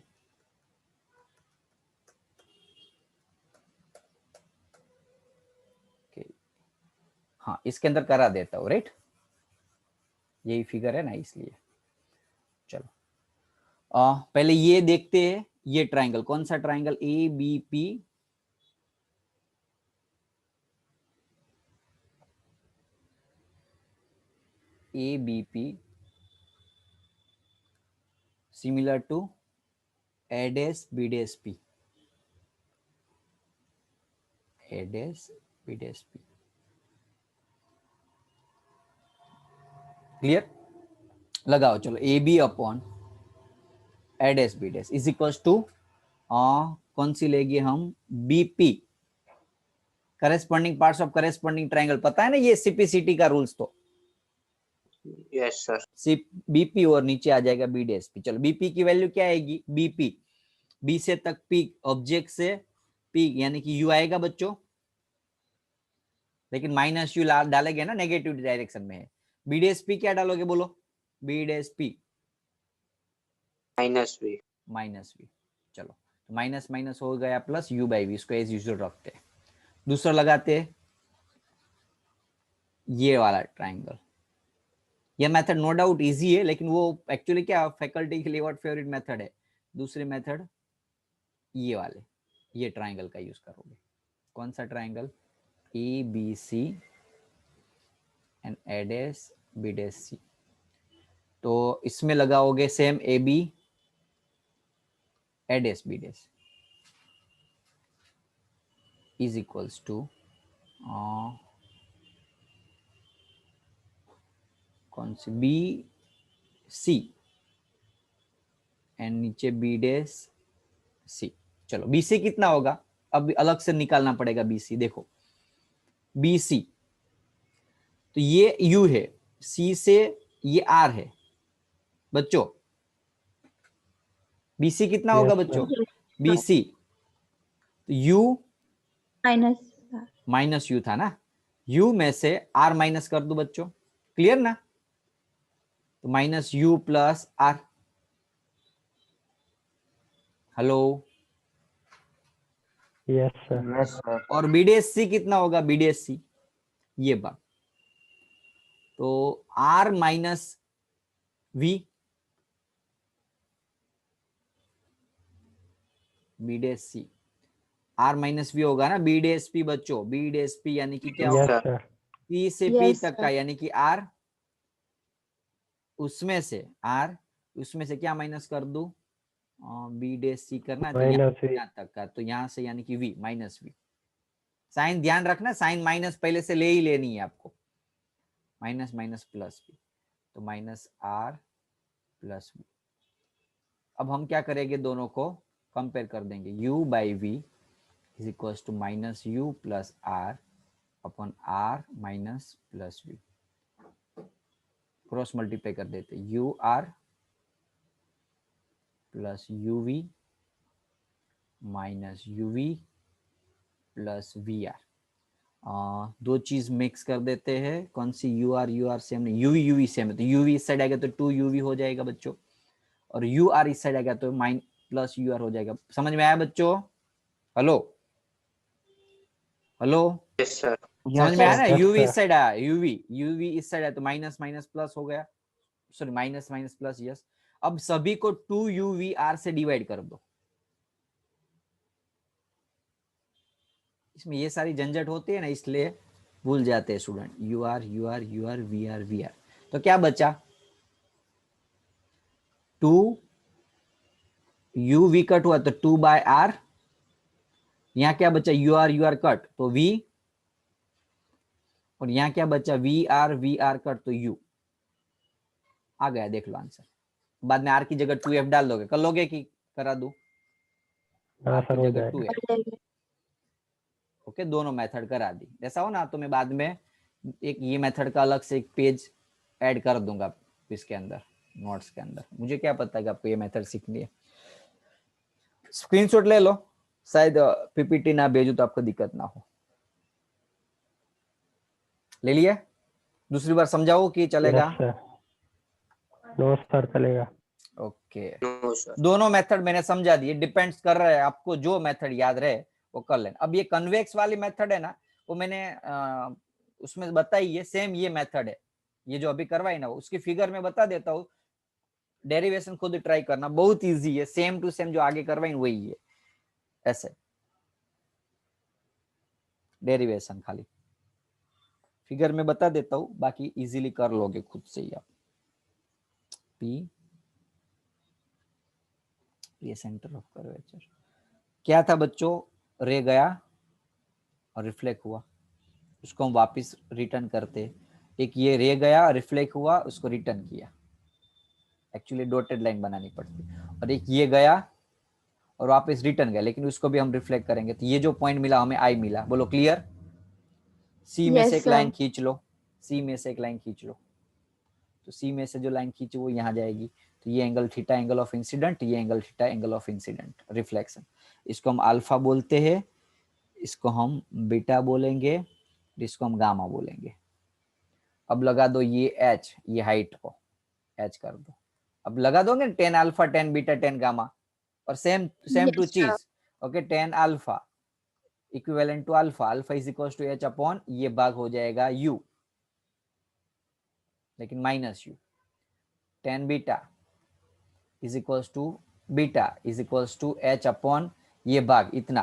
हाँ इसके अंदर करा देता हूँ, राइट, यही फिगर है ना इसलिए। चलो पहले ये देखते हैं, ये ट्राइंगल कौन सा triangle, A B P, A B P similar to A dash B dash P, A dash B dash P, clear? लगाओ चलो, A B upon A dash B dash is equal to कौन सी लेंगे हम, BP, corresponding parts of corresponding triangle, पता है ना ये सीपीसीटी का रूल्स। तो यस सर। सी बीपी और नीचे आ जाएगा बी डैश पी। चलो बीपी की वैल्यू क्या आएगी, बीपी, बी से तक पी, ऑब्जेक्ट से पी यानी कि यू आएगा बच्चों, लेकिन माइनस यू डालेंगे ना, नेगेटिव डायरेक्शन में है। बी डैश पी क्या डालोगे बोलो, B dash P minus V. Minus V. चलो माइनस माइनस हो गया प्लस यू बाई वी, इसको एज यूजुअल रखते हैं। दूसरा लगाते हैं ये वाला ट्राइंगल। यह मेथड नो डाउट इजी है, लेकिन वो एक्चुअली क्या फैकल्टी के लिए व्हाट फेवरेट मेथड है। दूसरी मेथड ये वाले, ये ट्राइंगल का यूज करोगे। कौन सा triangle, A B C and A dash B dash C. तो इसमें लगाओगे same A B A dash B dash is equals to कौन सी, बी सी एंड नीचे बी डैश सी। चलो बी सी कितना होगा, अब अलग से निकालना पड़ेगा बी सी। देखो बी सी तो ये यू है, सी से ये आर है बच्चों। बी सी कितना होगा Yes, बच्चों, sir. बी सी तो यू माइनस। माइनस यू था ना, यू में से आर माइनस कर दो बच्चों, क्लियर ना। तो minus U plus R, hello. Yes, sir. Yes sir. और बी डी एस सी कितना होगा, बी डी एस सी ये बात, तो R minus V, B D S C R minus V होगा ना, बी डी एस पी बच्चों, B D S P यानी कि क्या Yes, होगा, sir. पी से पी Yes, तक का, यानी कि आर उसमें से आर, उसमें से क्या माइनस कर दूं, बी डे सी करना है तो Minus V. यहाँ तक का, तो यहाँ से यानी कि वी माइनस वी। साइन ध्यान रखना, साइन माइनस पहले से ले ही लेनी है आपको, माइनस माइनस प्लस वी, तो माइनस आर प्लस वी। अब हम क्या करेंगे, दोनों को कंपेयर कर देंगे, u by V is equal to minus U plus R upon R minus plus V. Cross multiply कर देते, U R plus U V minus U V plus V R. दो चीज मिक्स कर देते हैं, कौन सी, यू आर सेम नहीं, यूवी सेम है, तो यूवी इस साइड आएगा तो 2uv हो जाएगा बच्चों, और यू आर इस साइड आएगा तो माइन प्लस यू आर हो जाएगा। समझ में आया बच्चों, हेलो हेलो, यस सर। समझ में आया ना, Yes, यूवी sir. इस साइड आया, यूवी इस साइड आया तो माइनस माइनस प्लस हो गया, sorry minus minus plus, yes. अब सभी को 2uv r से डिवाइड कर दो, इसमें ये सारी झंझट होती है ना, इसलिए भूल जाते हैं student. U R U R U R V R V R, तो क्या बचा 2 यू वी कट हुआ तो 2/r, यहाँ क्या बचा यू आर कट तो v, और यहाँ क्या बचा वी आर कट तो u। आ गया, देख लो आंसर। बाद में r की जगह 2f डाल दोगे, कर लोगे कि करा दूं? हाँ r सर की हो जगह जाएगा। 2f। ओके, दोनों मेथड करा दी। ऐसा हो ना तो मैं बाद में एक ये मेथड का अलग से एक पेज ऐड कर दूंगा इसके अंदर, नोट्स के अंदर। मुझे क्या पता है कि आपको ये मेथड सीखनी है। स्क्रीनशॉट ले लो, शायद पीपीटी ना भेजू तो आपको दिक्कत ना हो। ले लिया? दूसरी बार समझाओ कि चलेगा? यस सर, नो सर चलेगा। Okay, no sir. दोनों मेथड मैंने समझा दिए, डिपेंड्स कर रहा है आपको जो मेथड याद रहे वो कर लेना। अब ये कन्वेक्स वाली मेथड है ना, वो मैंने उसमें बताई है, सेम ये मेथड है, ये जो अभी करवाई ना उसकी फिगर में बता देता हूँ। डेरिवेशन खुद ट्राई करना, बहुत इजी है, सेम टू सेम जो आगे करवाई वही है। ऐसे डेरिवेशन खाली फिगर में बता देता हूँ, बाकी इजीली कर लोगे खुद से ही आप। पी, ये सेंटर ऑफ कर्वेचर क्या था बच्चों? रे गया और रिफ्लेक्ट हुआ, उसको हम वापस रिटर्न करते। एक ये रे गया रिफ्लेक्ट हुआ, उसको रिटर्न किया, एक्चुअली डॉटेड लाइन बनानी पड़ती। और एक ये गया और वापस रिटर्न गया, लेकिन उसको भी हम रिफ्लेक्ट करेंगे। तो ये जो पॉइंट मिला हमें आई मिला, बोलो क्लियर? सी में Yes, से एक sir. लाइन खींच लो, सी में से एक लाइन खींच लो, तो सी में से जो लाइन खींची वो यहाँ जाएगी। तो ये angle theta angle of incident, ये angle theta angle of incident reflection. इसको हम अल्फा बोलते हैं, इसको हम बीटा बोलेंगे, इसको हम गामा बोलेंगे। अब लगा दो ये एच, ये हाइट को एच कर दो। अब लगा दोगे 10 अल्फा 10 बीटा 10 गामा, और सेम टू Yes, sir. चीज। Okay, 10 alpha equivalent to alpha, alpha is equal to H upon ये भाग हो जाएगा यू, लेकिन minus U. 10 beta is equal to beta is equal to H upon ये भाग इतना,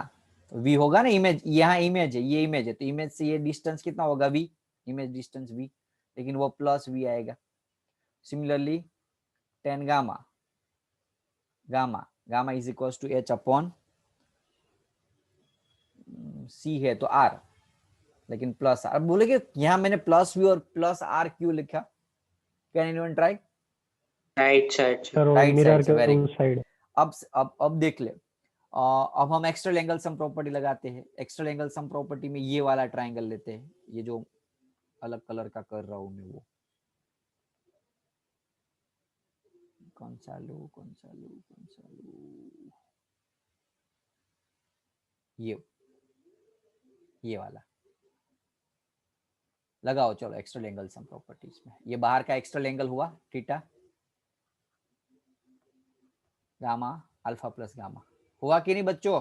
तो v होगा ना, इमेज यहाँ इमेज है, ये इमेज है, तो इमेज से ये डिस्टेंस कितना होगा v, इमेज डिस्टेंस v, लेकिन वो प्लस v आएगा। Similarly 10 gamma, gamma gamma is equal to H upon C है तो r, लेकिन प्लस r। अब बोलेगे यहाँ मैंने प्लस v और प्लस r क्यों लिखा? Can anyone try? Right side से। सर वो राइट मिरर साइड से, के वेरी उस साइड। अब देख ले। अब हम एक्सटर्नल एंगल सम प्रॉपर्टी लगाते हैं। एक्सटर्नल एंगल सम प्रॉपर्टी में ये वाला ट्रायंगल लेते हैं, ये जो अलग कलर का कर रहा हूं मैं, वो कौन सा लूं? ये वाला लगाओ। चलो एक्सटर्नल एंगल सम प्रॉपर्टीज में ये बाहर का एक्सटर्नल एंगल हुआ theta, gamma alpha plus gamma, हुआ कि नहीं बच्चों?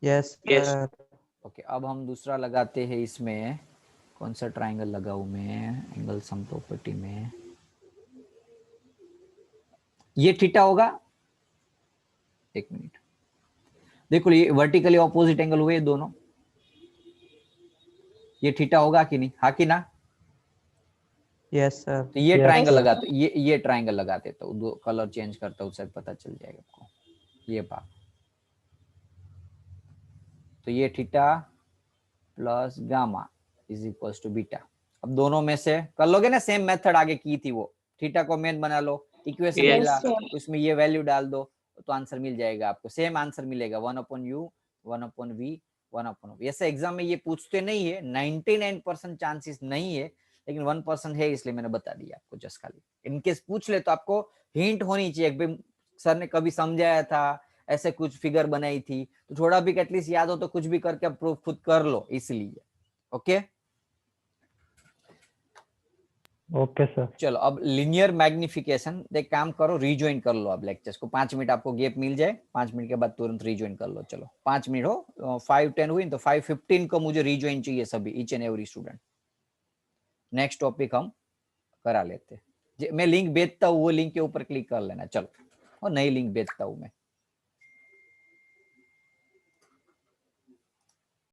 Yes Yes. सर। ओके, अब हम दूसरा लगाते हैं। इसमें कौन सा ट्रायंगल लगाऊं मैं एंगल सम प्रॉपर्टी में? ये थीटा होगा, एक मिनट देखो, ये वर्टिकली ऑपोजिट एंगल हुए दोनों, ये थीटा होगा कि नहीं? हाँ कि ना? Yes sir. तो ये Yes, ट्रायंगल sir. लगाते, ये ट्रायंगल लगा देता हूँ, दो कलर चेंज करता हूँ, शायद पता चल जाएगा आपको। ये भाग, तो ये theta plus gamma is equal to beta. अब दोनों में से कर लोगे ना, सेम मेथड आगे की थी वो, थीटा को मेन बना लो, इक्वेशन Yes, मिला sir. उसमें ये वैल्यू डाल दो, तो आंसर मिल जाएगा आपको। सेम आंसर मिलेगा 1/u 1/v 1/v। ऐसे एग्जाम में ये पूछते नहीं है, 99% चांसेस नहीं है, लेकिन 1% है, इसलिए मैंने बता दिया आपको जस्ट खाली। इनकेस पूछ ले तो आपको हिंट होनी चाहिए, सर ने कभी समझाया था, ऐसे कुछ फिगर बनाई थी, तो थोड़ा भी एटलीस्ट याद हो तो कुछ भी करके आप प्रूफ खुद कर लो, इसलिए। Okay okay sir. चलो, अब लिनियर मैग्निफिकेशन एक काम करो, रिज्वाइन कर लो अब लेक्चर्स को। 5 मिनट आपको गैप मिल जाए, 5 मिनट के बाद तुरंत रिज्वाइन कर लो। चलो 5 मिनट हो, 5:10 हुई तो 5:15 को मुझे रिज्वाइन चाहिए सभी, each and every student. Next topic हम करा लेते हैं। मैं लिंक भेजता हूँ, वो लिंक के ऊपर क्लिक कर लेना। चलो, और नई लिंक भेजता हूँ मैं।